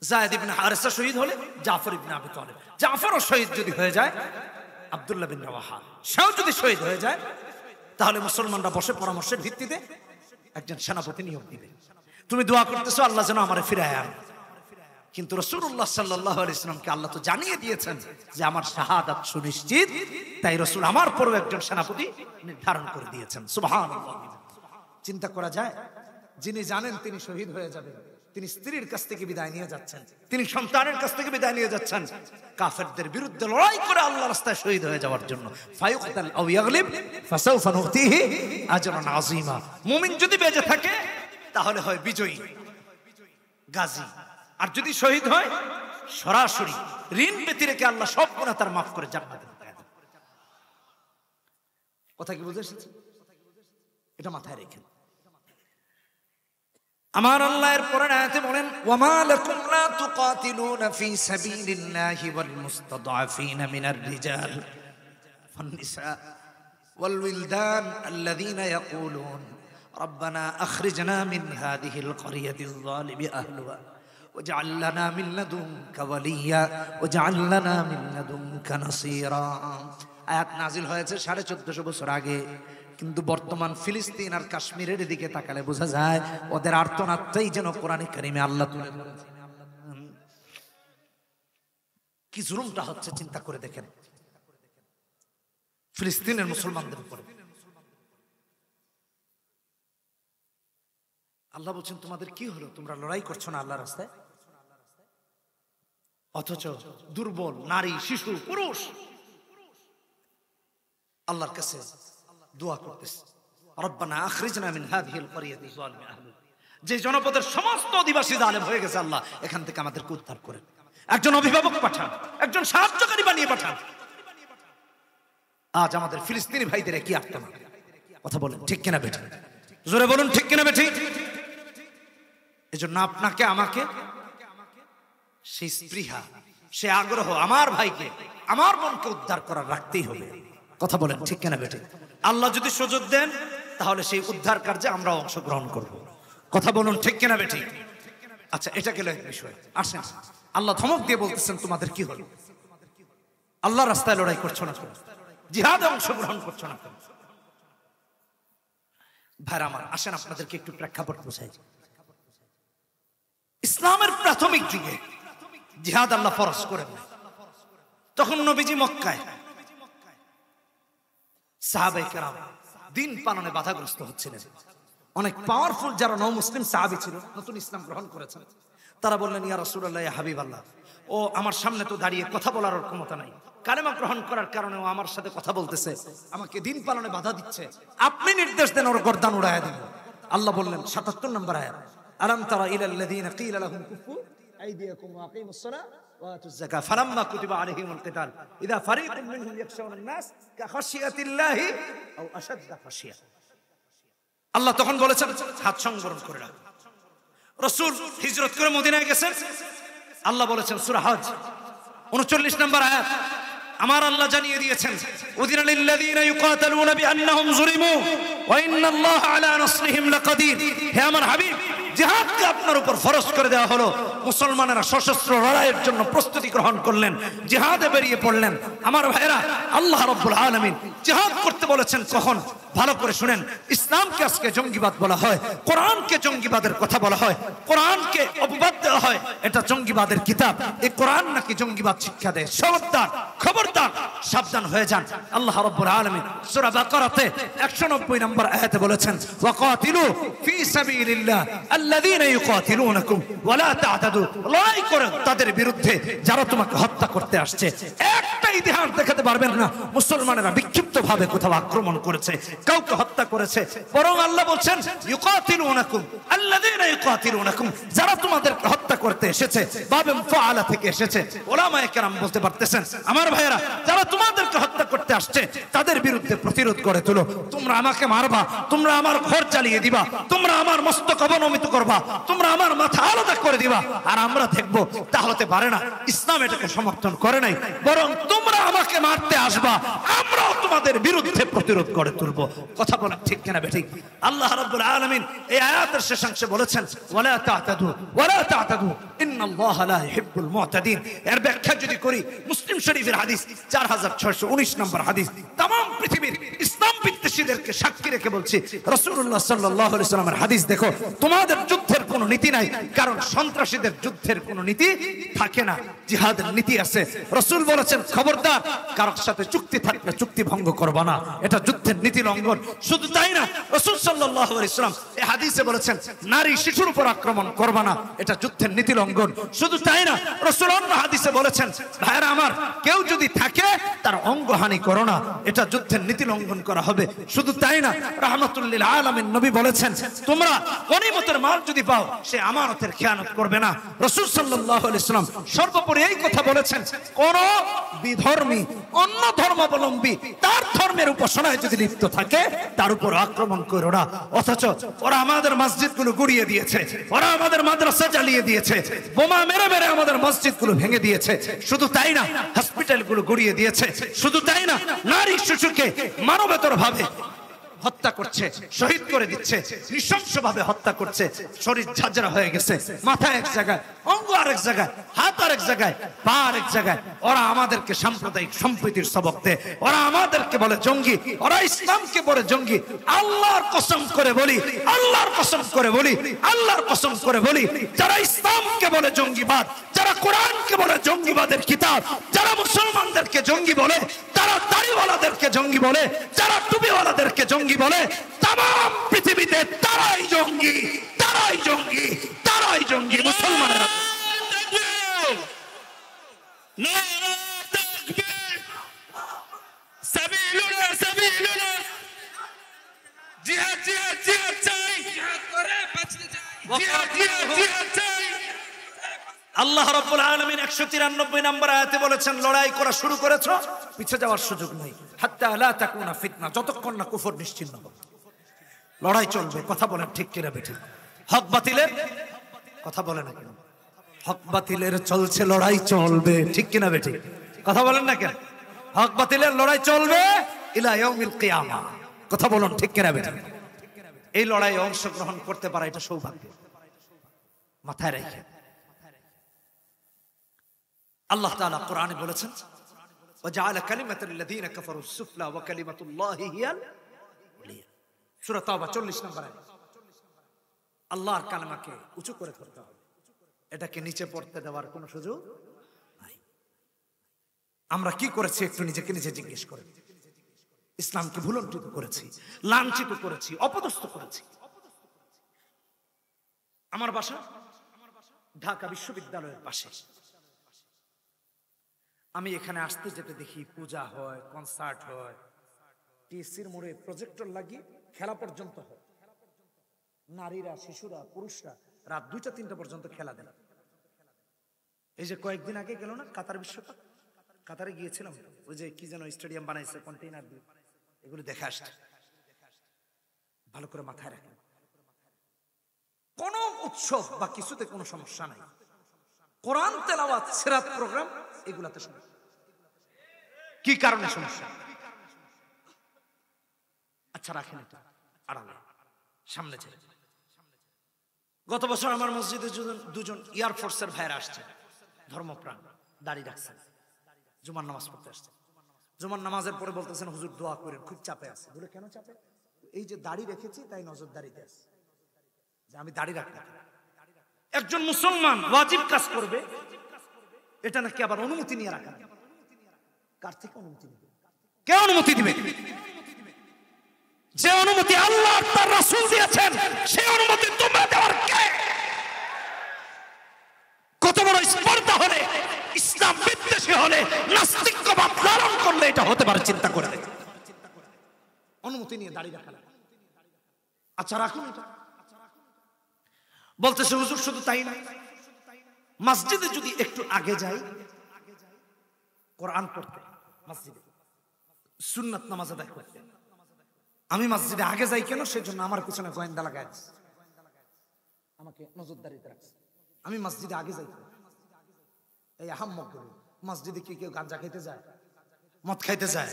যায়েদ ইবনে হারিসা শহীদ হলে জাফর ইবনে আবি তালেব, জাফরও শহীদ যদি হয়ে যায়, আব্দুল্লাহ বিন রাওয়াহা সেও যদি শহীদ হয়ে যায়, তাহলে মুসলমানরা বসে পরামর্শের ভিত্তিতে একজন সেনাপতি নিয়োগ দিবে। তুমি দোয়া করতেছো আল্লাহ যেন আমারে ফিরায় আনে। কিন্তু রাসূলুল্লাহ সাল্লাল্লাহু আলাইহি ওয়াসাল্লামকে আল্লাহ তো জানিয়ে দিয়েছেন যে আমার শাহাদাত সুনিশ্চিত, তাই রাসূল আমার পরেও একজন সেনাপতি নির্ধারণ করে দিয়েছেন। সুবহানাল্লাহ। চিন্তা করা যায়, যিনি জানেন তিনি শহীদ হয়ে যাবেন, তিনি স্ত্রীর কাছ থেকে বিদায় নিয়ে যাচ্ছেন, তিনি সন্তানের কাছ থেকে বিদায় নিয়ে যাচ্ছেন কাফেরদের বিরুদ্ধে লড়াই করে আল্লাহর রাস্তায় শহীদ হয়ে যাওয়ার জন্য। ফায়ুকতাল আও ইয়াগলিব ফাসাউফা নুতিহি আজরান আযীমা। মুমিন যদি বেঁচে থাকে তাহলে হয় বিজয়ী, গাজী। আর যদি শহীদ হয় সরাসরি ঋণ ব্যতি রেখে আল্লাহ সব গুনাহ তার মাফ করে জান্নাতে ঢুকায় দেন। কথা কি বুঝে এসেছে? এটা মাথায় রেখেন। আমার আল্লাহ এর পরের আয়াতে বলেন, ওয়ামা লাকুম লা তুকাতিলুনা ফি সাবিলিল্লাহি ওয়াল মুস্তাদআফিনা মিনার রিজাল ওয়ান নিসা ওয়াল উইলদান আল্লাযীনা ইয়াকুলুন রব্বানা আখরিজনা মিন হাযিহিল ক্বরিয়াতিল যালিমি আহলুহা ওয়াজআল লানা মিন লাদুনকা ওয়ালিয়্যা ওয়াজআল লানা মিন লাদুনকা নাসীরা। আয়াত নাজিল হয়েছে 1450 বছর আগে, কিন্তু বর্তমান ফিলিস্তিন আর কাশ্মীরের দিকে তাকালে বোঝা যায় ওদের আর্তনাদটাই যেন কোরআনে কারিমে আল্লাহ তুলে ধরেছেন। কি জুলুমটা হচ্ছে চিন্তা করে দেখেন ফিলিস্তিনের মুসলমানদের উপরে। আল্লাহ বলছেন, তোমাদের কি হলো, তোমরা লড়াই করছো না আল্লাহর রাস্তায়, অথচ দুর্বল নারী, শিশু, পুরুষ আল্লাহর কাছে দোয়া করতেছে, রব্বানা আখরিজনা মিন হাযিহিল ক্বরিয়াতি যালিমি আহলুহা। যে জনপদের সমস্ত অধিবাসী জালেম হয়ে গেছে, আল্লাহ এখান থেকে আমাদেরকে উদ্ধার করেন। একজন অভিভাবক পাঠান, একজন সাহায্যকারী বানিয়ে পাঠান। আজ আমাদের ফিলিস্তিনি ভাইদের কি আর্তনাদ, কথা বলেন ঠিক কিনা বেঠি? জোরে বলুন ঠিক কিনা বেঠি? এজন্য আপনাকে আমাকে সেই স্পৃহা, সে আগ্রহ আমার ভাইকে, আমার বোনকে উদ্ধার করার রাখতেই হবে। কথা বলেন ঠিক কিনা বেঠি? আল্লাহ যদি সুযোগ দেন তাহলে সেই উদ্ধার কার্যে আমরা অংশগ্রহণ করব। কথা বলুন ঠিক কিনা বেঠি? আচ্ছা, এটা গেল এক বিষয়। আসেন, আল্লাহ ধমক দিয়ে বলতেছেন, তোমাদের কি হলো? আল্লাহ রাস্তায় লড়াই করছো না কেন? জিহাদে অংশগ্রহণ করছো না কেন? ভাইরা আমার, আসেন আপনাদেরকে একটু প্রেক্ষাপট বোঝাই। ইসলামের প্রাথমিক যুগে জিহাদ আল্লাহ ফরজ করেন, তখন নবীজি মক্কায়, সাহাবায়ে কেরাম দিন পালনে বাধাগ্রস্ত হচ্ছিলেন। অনেক পাওয়ারফুল যারা নও মুসলিম সাহাবী ছিল, নতুন ইসলাম গ্রহণ করেছেন, তারা বললেন, ইয়া রাসূলুল্লাহ, ইয়া হাবিবাল্লাহ, ও আমার সামনে তো দাঁড়িয়ে কথা বলার ক্ষমতা নাই, কালেমা গ্রহণ করার কারণে ও আমার সাথে কথা বলতেছে, আমাকে দিন পালনে বাধা দিচ্ছে, আপনি নির্দেশ দেন ওর গর্দান উড়ায়া দিন। আল্লাহ বললেন ৭৭ নম্বর আয়াত, আলাম তারা ইলাল্লাযীনা ক্বিলা লাহুম কুফু আইদিয়াকুম ওয়া আকিমুস সালাহ ওয়া আতুজ যাকাত ফালাম্মা কুতিবা আলাইহিমুল কিতাল ইযা ফারীকুম মিনহুম ইয়াখশাউনান নাস কাখাশিয়াতিল্লাহি আও আশাদ্দা খাশিয়া। আল্লাহ তখন বলেছেন, হাত সংবরণ করে রাখ। রাসূল হিজরত করে মদিনায় গেছেন। আল্লাহ বলেছেন সূরা হজ ৩৯ নম্বর আয়াত, আমার আল্লাহ জানিয়ে দিয়েছেন, উযিনা লিল্লাযীনা ইউকাতালুনা বিআন্নাহুম যুলিমু ওয়া ইন্নাল্লাহা আলা নাসরিহিম লাকাদির। হে আমার হাবিব, জিহাদকে আপনার উপর ফরজ করে দেওয়া হলো। মুসলমানেরা সশস্ত্র লড়াইয়ের জন্য প্রস্তুতি গ্রহণ করলেন, জিহাদে বেরিয়ে পড়লেন। আমার ভাইরা, আল্লাহ রাব্বুল আলামিন জিহাদ করতে বলেছেন কখন? ভালো করে শুনেন, ইসলামকে আজকে জঙ্গিবাদ বলা হয়, কোরআনকে জঙ্গিবাদের কথা বলা হয়, কোরআনকে অপবাদ দেওয়া হয়, এটা জঙ্গিবাদের কিতাব। এই কোরআন নাকি জঙ্গিবাদ শিক্ষা দেয়। খবরদার, খবরদার, সাবধান হয়ে যান। আল্লাহ রাব্বুল আলামিন সূরা বাকারাতে 190 নম্বর আয়াতে বলেছেন, ওয়াকাতিলু ফি সাবিলিল্লাহ আল্লাযীনা ইউকাতিলুনাকুম ওয়া লা তা'তাদু। লড়াই করো তাদের বিরুদ্ধে যারা তোমাকে হত্যা করতে আসছে। একটা ইতিহাস দেখাতে পারবেন না মুসলমানেরা বিক্ষিপ্তভাবে কোথাও আক্রমণ করেছে, কাউকে হত্যা করেছে। বরং আল্লাহ বলছেন ইউকাতিলুনাকুম আল্লাযীনা ইউকাতিলুনাকুম, যারা তোমাদেরকে হত্যা করতে এসেছে, বাবে মুফআলা থেকে এসেছে। উলামায়ে কেরাম বলতে পারতেছেন, আমার ভাইয়েরা, যারা তোমাদেরকে হত্যা করতে আসছে তাদের বিরুদ্ধে প্রতিরোধ করে তুলো। তোমরা আমাকে মারবা, তোমরা আমার ঘর জ্বালিয়ে দিবা, তোমরা আমার মস্তক অবনমিত করবা, তোমরা আমার মাথা আলাদা করে দিবা, আর আমরা দেখবো। তা হতে পারে না। ইসলাম এটাকে সমর্থন করে নাই, বরং তোমরা আমাকে মারতে আসবা, আমরাও তোমাদের বিরুদ্ধে প্রতিরোধ করে তুলবো। কথা বলেন ঠিক কিনা বেঠিক? আল্লাহ রাব্বুল আলামিন এই আয়াতের শেষাংশে বলেছেন, ওয়ালা তা'তাদু ওয়ালা তা'তাদু ইন্নাল্লাহা লা ইউহিব্বুল মু'তাদিন। এর ব্যাখ্যা যদি করি, মুসলিম শরীফের হাদিস 4619 নম্বর হাদিস। तमाम পৃথিবীর ইসলাম বিদ্বেষীদেরকে সাক্ষী রেখে বলছি, রাসূলুল্লাহ সাল্লাল্লাহু আলাইহি ওয়াসাল্লামের হাদিস দেখো, তোমাদের যুদ্ধের কোনো নীতি নাই, কারণ সন্ত্রাসীদের যুদ্ধের কোনো নীতি থাকে না, জিহাদের নীতি আছে। রাসূল বলেছেন, খবরদার, কারোর সাথে চুক্তি থাকলে চুক্তি ভঙ্গ করবা না, এটা যুদ্ধের নীতি লঙ্ঘন। শুধু তাই না, রাসূল সাল্লাল্লাহু আলাইহি ওয়াসাল্লাম এই হাদিসে বলেছেন, নারী শিশুর উপর আক্রমণ করবা না, এটা যুদ্ধের নীতি লঙ্ঘন। শুধু তাই না, রাসূল অন্য হাদিসে বলেছেন, ভাইরা আমার, কেউ যদি থাকে তার অঙ্গহানি করো না, এটা যুদ্ধের নীতি লঙ্ঘন করা হবে। শুধু তাই না, রাহমাতুল লিল আলামিন নবী বলেছেন, তোমরা গনিমতের মাল যদি পাও, সে আমানতের খেয়ানত করবে না। রাসূল সাল্লাল্লাহু আলাইহি ওয়াসাল্লাম সর্বোপরি এই কথা বলেছেন, কোন বিধর্মী অন্য ধর্মাবলম্বী তার ধর্মের উপাসনায় যদি লিপ্ত থাকে, তার উপর আক্রমণ করো না। অথচ ওরা আমাদের মসজিদগুলো গুড়িয়ে দিয়েছে, ওরা আমাদের মাদ্রাসা জ্বালিয়ে দিয়েছে, বোমা মেরে মেরে আমাদের মসজিদগুলো ভেঙে দিয়েছে। শুধু তাই না, হসপিটালগুলো গুড়িয়ে দিয়েছে। শুধু তাই না, নারী শিশুকে মানবেতর ভাবে হত্যা করছে, শহীদ করে দিচ্ছে, নৃশংসভাবে হত্যা করছে। শরীর ঝাঁঝরা হয়ে গেছে, মাথা এক জায়গায়, অঙ্গ আরেক জায়গায়, হাত আরেক জায়গায়, পা আরেক জায়গায়। ওরা আমাদেরকে সাম্প্রদায়িক সম্প্রীতির সবক দেয়, ওরা আমাদেরকে বলে জঙ্গি, ওরা ইসলামকে বলে জঙ্গি। আল্লাহর কসম করে বলি, আল্লাহর কসম করে বলি, আল্লাহর কসম করে বলি, যারা ইসলামকে বলে জঙ্গিবাদ, যারা কোরআনকে বলে জঙ্গিবাদের কিতাব, যারা মুসলমানদেরকে জঙ্গি বলে, যারা দাড়িওয়ালাদেরকে জঙ্গি বলে, যারা টুপিওয়ালাদেরকে জঙ্গি বলে, তাম পৃথিবীতে তারাই জঙ্গি, তারাই জঙ্গি, তারাই জঙ্গি। মুসলমানেরা জিহাদ জিহাদ জিহাদ চাই, জিহাদ করে বাঁচতে চাই, জিহাদ জিহাদ জিহাদ চাই। আল্লাহ রাব্বুল আলামিন 193 নম্বর আয়াতে বলেছেন, লড়াই করা শুরু করেছো, পিছে যাওয়ার সুযোগ নেই। হাত্তা লা তাকুনা ফিতনা, যতক্ষণ না কুফর নিশ্চিহ্ন হবে, লড়াই চলবে। কথা বলেন ঠিক কিনা বেঠিক? হক বাতিলের কথা বলে না কেন? হক বাতিলের চলছে লড়াই, চলবে, ঠিক কিনা বেঠিক? কথা বলেন না কেন? হক বাতিলের লড়াই চলবে ইলা ইয়াউমিল কিয়ামা। কথা বলুন ঠিক কিনা বেঠিক? এই লড়াইয়ে অংশগ্রহণ করতে পারা এটা সৌভাগ্য, মাথায় রেখে। আল্লাহ তাআলা কোরআনে বলেছেন, ওয়াজআলা কালিমাতাল্লাযীনা কাফারুস সুফলা ওয়া কালিমাতুল্লাহি হিয়াল উলিয়া। সূরা তাওবা 40 নম্বর আয়াত। আল্লাহর কালেমাকে উঁচু করে ধরতে হবে, এটাকে নিচে পড়তে দেওয়ার কোনো সুযোগ নাই। আমরা কি করেছি একটু নিজেকে নিজে জিজ্ঞেস করেন। ইসলামকে ভুলণ্ঠিত করেছি, লাঞ্ছিত করেছি, অপদস্থ করেছি। আমার বাসা ঢাকা বিশ্ববিদ্যালয়ের পাশে। আমি এখানে আসতে যেতে দেখি পূজা হয়, কনসার্ট হয়, টিএসসির মোড়ে প্রজেক্টর লাগিয়ে খেলা পর্যন্ত হয়। নারীরা, শিশুরা, পুরুষরা রাত 2টা-3টা পর্যন্ত খেলা দেয়। এই যে কয়েকদিন আগে গেল না কাতার বিশ্বকাপ, কাতারে গিয়েছিলাম, ওই যে কি যেন স্টেডিয়াম বানাইছে কন্টেইনার দিয়ে, এগুলো দেখে আসছে। ভালো করে মাথায় রাখেন, কোন উৎসব বা কিছুতে কোনো সমস্যা নাই। কোরআন তেলাওয়াত, সিরাত প্রোগ্রাম, এগুলাতে সমস্যা। কি কারণে সমস্যা? আচ্ছা রাখেন এটা আড়ালে, সামনে যাই। গত বছর আমার মসজিদে দুজন এয়ারফোর্সের ভাইরা আসছে, ধর্মপ্রাণ, দাড়ি রাখছেন, জুমার নামাজ পড়তে আসছে। জুমার নামাজের পরে বলতেছেন, হুজুর দোয়া করেন, খুব চাপে আছে। বলে কেন চাপে? এই যে দাড়ি রেখেছি তাই নজরদারিতে আছে যে আমি দাড়ি রাখবো। একজন মুসলমান ওয়াজিব কাজ করবে, এটা নাকি আবার অনুমতি নিয়ে রাখা। কার থেকে অনুমতি নেবে? কে অনুমতি দিবে? যে অনুমতি আল্লাহ তার রাসূল দিয়েছেন, সেই অনুমতি তোমরা দেওয়ার কে? কত বড় স্পর্ধা হলে, ইসলাম বিদ্বেষী হলে, নাস্তিক্যবাদ লালন করলে এটা হতে পারে, চিন্তা করে দেখো। অনুমতি নিয়ে দাঁড়িয়ে রাখা লাগে। আচ্ছা রাখুন এটা। বলতেছে হুজুর শুধু তাই না, মসজিদে যদি একটু আগে যাই কোরআন পড়তে, মসজিদে সুন্নাত নামাজ আদায় করতে, আমি মসজিদে আগে যাই কেন? সেজন্য আমার পিছনে গোয়েন্দা লাগায় আমাকে নজরদারিতে রাখছে। আমি মসজিদে আগে যাই কেন? এই আহাম্মক গুলো মসজিদে কি কেউ গাঁজা খাইতে যায়, মদ খাইতে যায়?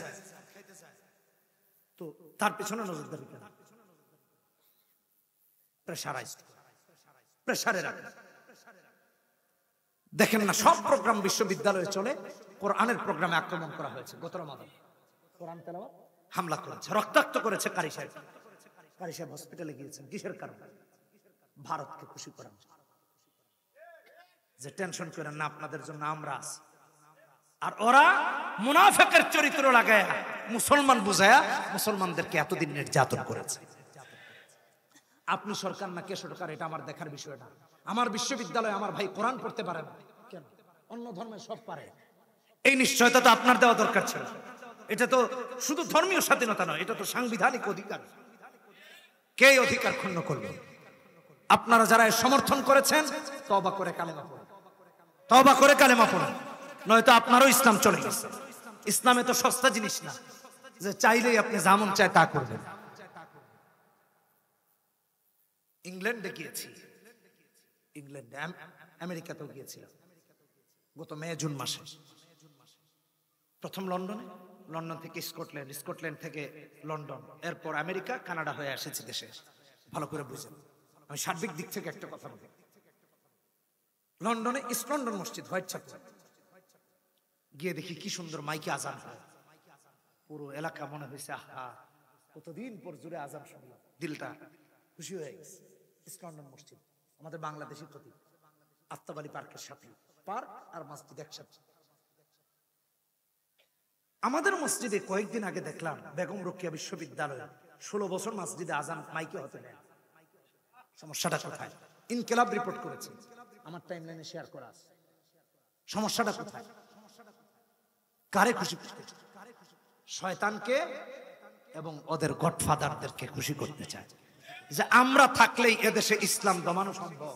তো তার পিছনে নজরদারি কেন? প্রেশারাইজড, প্রেশারে রাখে। দেখেন না সব প্রোগ্রাম বিশ্ববিদ্যালয়ে চলে, কোরআনের প্রোগ্রামে আক্রমণ করা হয়েছে। গত রমাদান কোরআন তেলাওয়াত হামলা করেছে, রক্তাক্ত করেছে কারি সাহেব। কারি সাহেব হসপিটালে গিয়েছেন কিসের কারণে? ভারতকে খুশি করার জন্য। যে টেনশন করেন না, আপনাদের জন্য আমরা আছি। আর ওরা মুনাফিকের চরিত্র লাগায় মুসলমান বুঝায়া মুসলমানদেরকে এতদিন নির্যাতন করেছে। আপনি সরকার না কে সরকার এটা আমার দেখার বিষয় না। আমার বিশ্ববিদ্যালয়ে আমার ভাই কোরআন পড়তে পারে না কেন? অন্য ধর্মের সব পারে। এই নিশ্চয়তা তো আপনার দেওয়া দরকার ছিল। এটা তো শুধু ধর্মীয় স্বাধীনতা নয়, এটা তো সাংবিধানিক অধিকার। কে অধিকার ক্ষুণ্ণ করলো? আপনারা যারা সমর্থন করেছেন, তওবা করে কালেমা পড়ুন, তওবা করে কালেমা পড়ুন, নয়তো আপনারও ইসলাম চলে গেছে। ইসলামে তো সস্তা জিনিস না যে চাইলেই আপনি যেমন চায় তা করবেন। ইংল্যান্ডে গিয়েছি, ইংল্যান্ডে, আমেরিকাতেও গিয়েছিলাম গত মে জুন মাসে। প্রথম লন্ডনে, লন্ডন থেকে স্কটল্যান্ড, স্কটল্যান্ড থেকে লন্ডন, এরপর আমেরিকা, কানাডা হয়ে এসেছি দেশে। ভালো করে বুঝেন, আমি সার্বিক দিক থেকে একটা কথা বলি। লন্ডনে ইস্ট লন্ডন মসজিদ, হোয়াইট চ্যাপেল গিয়ে দেখি কি সুন্দর মাইকে আজান হয়। পুরো এলাকা মনে হয়েছে আহা কতদিন পর জুড়ে আজান শুনলাম, দিলটা খুশি হয়ে গেছে। ইস্ট লন্ডন মসজিদ আমাদের বাংলাদেশের প্রতীক, আত্মাবাড়ি পার্কের সাথে পার্ক আর মসজিদ একসাথে। আমাদের মসজিদে কয়েকদিন আগে দেখলাম বেগম রোকেয়া বিশ্ববিদ্যালয়ে 16 বছর মসজিদে আজান মাইকে হতে নেয়। সমস্যাটা কোথায়? ইনকিলাব রিপোর্ট করেছে, আমার টাইমলাইনে শেয়ার করা আছে। সমস্যাটা কোথায়? কারে খুশি করতে? শয়তানকে এবং ওদের গডফাদারদেরকে খুশি করতে চায় যে আমরা থাকলেই এদেশে ইসলাম দমানো সম্ভব।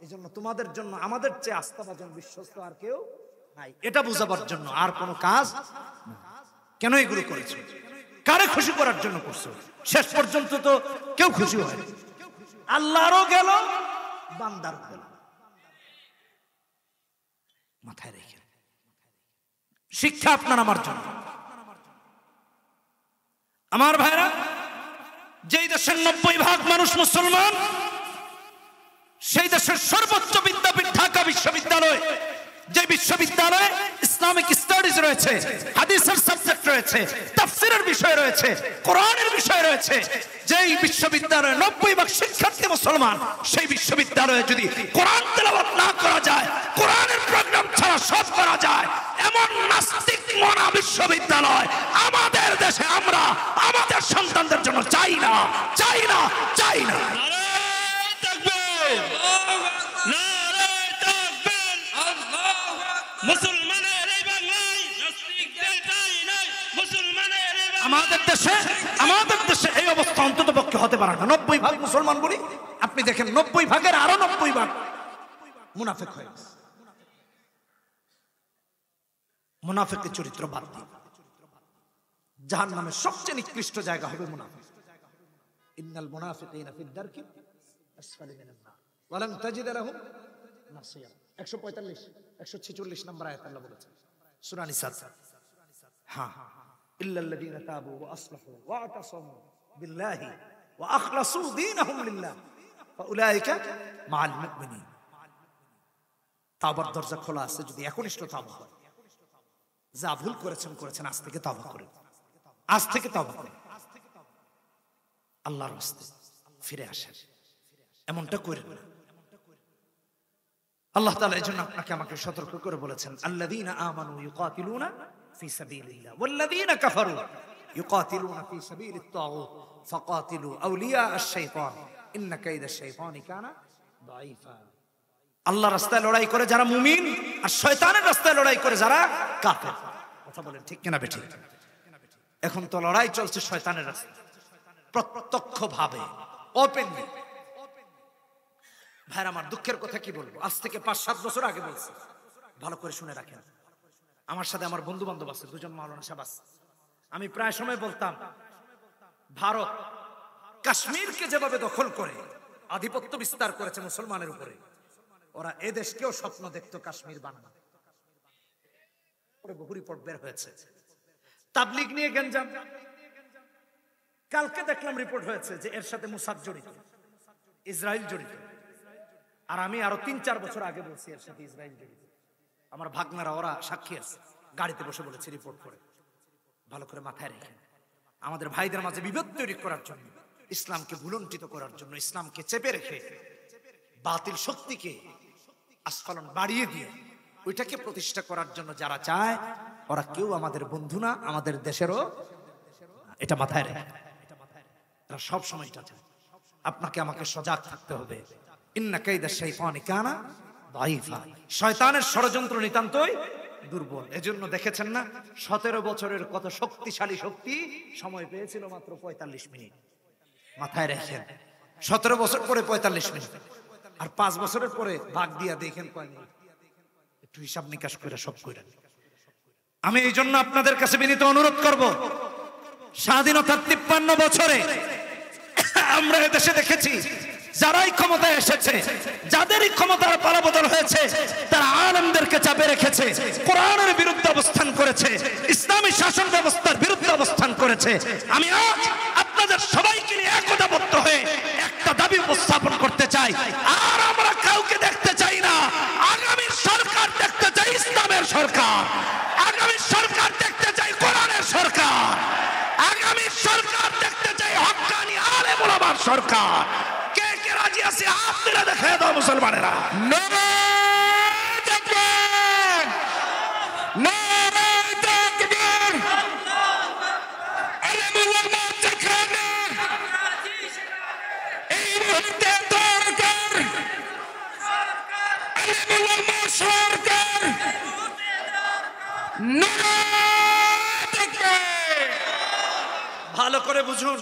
এই জন্য তোমাদের জন্য আমাদের চেয়ে আস্থাভাজন বিশ্বস্ত আর কেউ নাই, এটা বোঝাবার জন্য আর কোনো কাজ। কেন এগুলো করেছো? কারে খুশি করার জন্য করছো? শেষ পর্যন্ত তো কেউ খুশি হয়, আল্লাহরও গেল, বান্দারও গেল। মাথায় রেখে শিক্ষা আপনার আমার জন্য। আমার ভাইরা, যেই দেশের 90% মানুষ মুসলমান, সেই দেশের সর্বোচ্চ বিদ্যাপীঠ ঢাকা বিশ্ববিদ্যালয়, যে বিশ্ববিদ্যালয়ে ইসলামিক স্টাডিজ রয়েছে, হাদিসের সাবজেক্ট রয়েছে, তাফসীরের বিষয় রয়েছে, কোরআনের বিষয় রয়েছে, যেই বিশ্ববিদ্যালয়ে 90% শিক্ষার্থী মুসলমান, সেই বিশ্ববিদ্যালয়ে যদি কোরআন তেলাওয়াত না করা যায়, কোরআনের প্রোগ্রাম ছাড়া সব করা যায়, এমন নাস্তিক মনা বিশ্ববিদ্যালয় আমাদের দেশে আমরা আমাদের সন্তানদের জন্য চাই না, চাই না, চাই না। আমাদের দেশে এই অবস্থা অন্তত পক্ষে হতে পারে না। 90% মুসলমান বলি, আপনি দেখেন 90%-এর আরো 90% মুনাফিক হয়ে গেছে। মুনাফিকের চরিত্র বাদ দিন, জাহান্নামের সবচেয়ে নিকৃষ্ট জায়গা হবে মুনাফিক। ইন্নাল মুনাফিকিনা ফিদ দারকিল আসফালি মিনান নার ওয়া লান তাজিদ লাহুম নাসিরা। 145 146 নম্বর আয়াত আল্লাহ বলেছেন সূরা নিসা। হ্যাঁ, ইল্লাল্লাযীনা তাবু ওয়া আসলাহু ওয়া আতাসামু বিল্লাহি ওয়া আখলাসু দীনহুম লিল্লাহ ফাউলাইকা মাআল মুমিনিন। তাওবার দরজা খোলা আছে, যদি একনিষ্ঠ তাওবা হয়। যা ভুল করেছেন করেছেন, আজ থেকে তাওবা করেন, আজ থেকে তাওবা করেন। আল্লাহর রাস্তায় ফিরে আসেন, এমনটা করেন না। আল্লাহ তাআলা এজন্য আপনাকে আমাকে সতর্ক করে বলেছেন, আল্লাযীনা আমানু ইউকাতিলুনা ফি সাবিলিল্লাহ ওয়াল্লাযীনা কাফারু ইউকাতিলুনা ফি সাবিলিত তাগুত ফাকাতিলু আউলিয়া আশ-শাইতান ইন্না কাইদাশ শাইতানি কানা দাঈফা। আল্লাহর রাস্তায় লড়াই করে যারা মুমিন, আর শয়তানের রাস্তায় লড়াই করে যারা কাফের। কথা বলেন ঠিক কিনা বেঠিক? এখন তো লড়াই চলছে শয়তানের রাস্তায়, প্রত্যক্ষভাবে, ওপেনলি। ভাইরা আমার, দুঃখের কথা কি বলবো, আজ থেকে 5-7 বছর আগে বলছি, ভালো করে শুনে রাখেন। আমার সাথে আমার বন্ধু বান্ধব আছে, 2জন মাওলানা সাহেব আছে। আমি প্রায় সময় বলতাম, ভারত কাশ্মীরকে যেভাবে দখল করে আধিপত্য বিস্তার করেছে মুসলমানের উপরে, ওরা এদেশকেও স্বপ্ন দেখতো কাশ্মীর বানানো। বহু রিপোর্ট বের হয়েছে। তাবলিগ নিয়ে গেঞ্জাম, কালকে দেখলাম রিপোর্ট হয়েছে যে এর সাথে মুসাদ জড়িত, ইসরায়েল জড়িত। আর আমি আরো 3-4 বছর আগে বলছি এর সাথে ইসরায়েল জড়িত। আমার ভাগনারা ওরা সাক্ষী আছে, গাড়িতে বসে বলেছে রিপোর্ট করে। ভালো করে মাথায় রেখেন, আমাদের ভাইদের মাঝে বিভেদ তৈরি করার জন্য, ইসলামকে ভুলুণ্ঠিত করার জন্য, ইসলামকে চেপে রেখে বাতিল শক্তিকে আস্ফালন বাড়িয়ে দিয়ে ওইটাকে প্রতিষ্ঠা করার জন্য যারা চায়, ওরা কেউ আমাদের বন্ধু না, আমাদের দেশেরও। এটা মাথায় রেখে, তারা সব সময় এটা চায়। আপনাকে আমাকে সজাগ থাকতে হবে। ইন্না কাইদাশ শাইতানি কানা দাঈফা। শয়তানের ষড়যন্ত্র নিতান্তই দুর্বল। এজন্য দেখেছেন না, 17 বছরের কত শক্তিশালী শক্তি সময় পেয়েছিল মাত্র 45 মিনিট। মাথায় রাখেন, 17 বছর পরে 45 মিনিট, আর 5 বছরের পরে ভাগ দিয়া দেখেন কয় মিনিট। একটু হিসাব নিকাশ করে সব কইরা। আমি এই জন্য আপনাদের কাছে বিনীত অনুরোধ করব, স্বাধীনতার 53 বছরে আমরা এদেশে দেখেছি যারাই ক্ষমতায় এসেছে, যাদেরই ক্ষমতার পালাবদল হয়েছে, তারা আলেমদেরকে চাপে রেখেছে, কোরআনের বিরুদ্ধে অবস্থান করেছে, ইসলামী শাসন ব্যবস্থার বিরুদ্ধে অবস্থান করেছে। আমি আজ আপনাদের সবাইকে নিয়ে একতাবদ্ধ হয়ে একটা দাবি উপস্থাপন করতে চাই, আর আমরা কাউকে দেখতে চাই না। আগামী সরকার দেখতে চাই ইসলামের সরকার, আগামী সরকার দেখতে চাই কোরআনের সরকার, আগামী সরকার দেখতে চাই হক্কানি আলেম ওলামার সরকার। কে কে রাজি আছে হাত তুলে দেখায় দাও মুসলমানেরা। নারায়ে তাকবীর, নারায়ে তাকবীর। আলেম ওলামা যেখানে এই মুহূর্তে দরকার, আলেম ওলামা সরকার। নারায়ে তাকবীর। ভালো করে বুঝুন,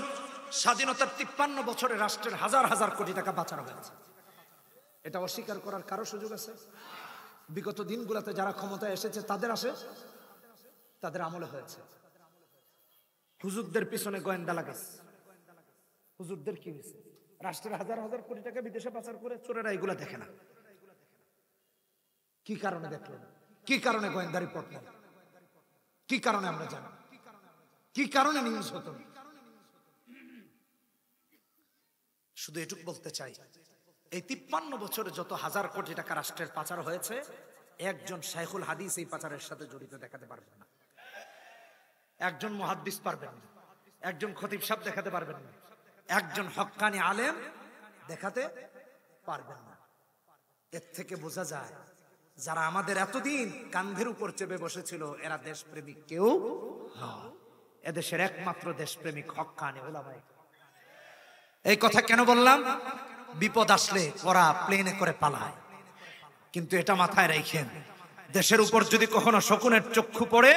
স্বাধীনতার 53 বছরে রাষ্ট্রের হাজার হাজার কোটি টাকা বাঁচানো হয়েছে। এটা অস্বীকার করার কারো সুযোগ আছে? বিগত দিনগুলোতে যারা ক্ষমতায় এসেছে তাদের আসে, তাদের আমলে হয়েছে। হুজুরদের পিছনে গোয়েন্দা লাগাছে, হুজুরদের কি হয়েছে? রাষ্ট্রের হাজার হাজার কোটি টাকা বিদেশে পাচার করে চোরেরা এগুলা দেখে না। কি কারণে দেখলো না? কি কারণে গোয়েন্দা রিপোর্ট নেই? কি কারণে আমরা জানি? কি কারণে নিউজ হতো না? শুধু এটুকু বলতে চাই, এই 53 বছরে যত হাজার কোটি টাকা রাষ্ট্রের পাচার হয়েছে, একজন শাইখুল হাদিস এই পাচারের সাথে জড়িত দেখাতে পারবেন না, একজন মুহাদ্দিস পারবেন না, একজন খতিব সাহেব দেখাতে পারবেন না, একজন হক্কানি আলেম দেখাতে পারবেন না। এর থেকে বোঝা যায় যারা আমাদের এতদিন কান্ধের উপর চেপে বসেছিল, এরা দেশপ্রেমিক কেউ নয়। এদেশের একমাত্র দেশপ্রেমিক হক্কানি উলামায়ে। এই কথা কেন বললাম? বিপদ আসলে ওরা প্লেনে করে পালায়, কিন্তু এটা মাথায় রাখেন, দেশের উপর যদি কখনো শকুনের চক্ষু পড়ে,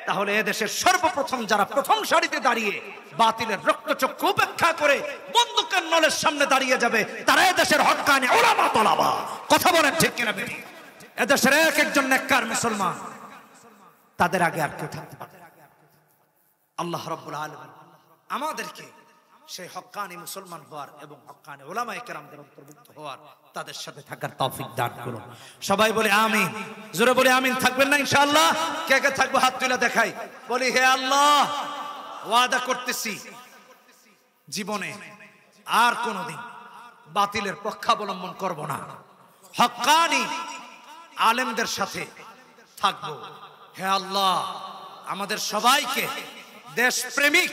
তাহলে এদেশের সর্বপ্রথম যারা প্রথম সারিতে দাঁড়িয়ে বাতিলের রক্তচক্ষু উপেক্ষা করে বন্দুকের নলের সামনে দাঁড়িয়ে যাবে, তারা এদেশের হক্কানি উলামা তোলাবা। কথা বলেন ঠিক কিনা বেটি? এদেশের এক একজন নেককার মুসলমান, তাদের আগে আর কেউ থাকতে পারে? আল্লাহ রাব্বুল আলামিন আমাদেরকে সেই হক্কানি মুসলমান হওয়ার এবং হক্কানি উলামায়ে কেরামদের অন্তর্ভুক্ত হওয়ার, তাদের সাথে থাকার তৌফিক দান করুন। সবাই বলে আমিন। জোরে বলে আমিন। থাকবেন না ইনশাআল্লাহ? কে কে থাকবো হাত তুলে দেখাই। বলি হে আল্লাহ, ওয়াদা করতেছি জীবনে আর কোনোদিন বাতিলের পক্ষাবলম্বন করব না, হক্কানি আলেমদের সাথে থাকবো। হে আল্লাহ, আমাদের সবাইকে দেশপ্রেমিক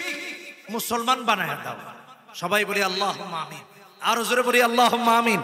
মুসলমান বানায় দাও। সবাই বলি আল্লাহুম্মা আমিন। আরো জোরে বলি আল্লাহুম্মা আমিন।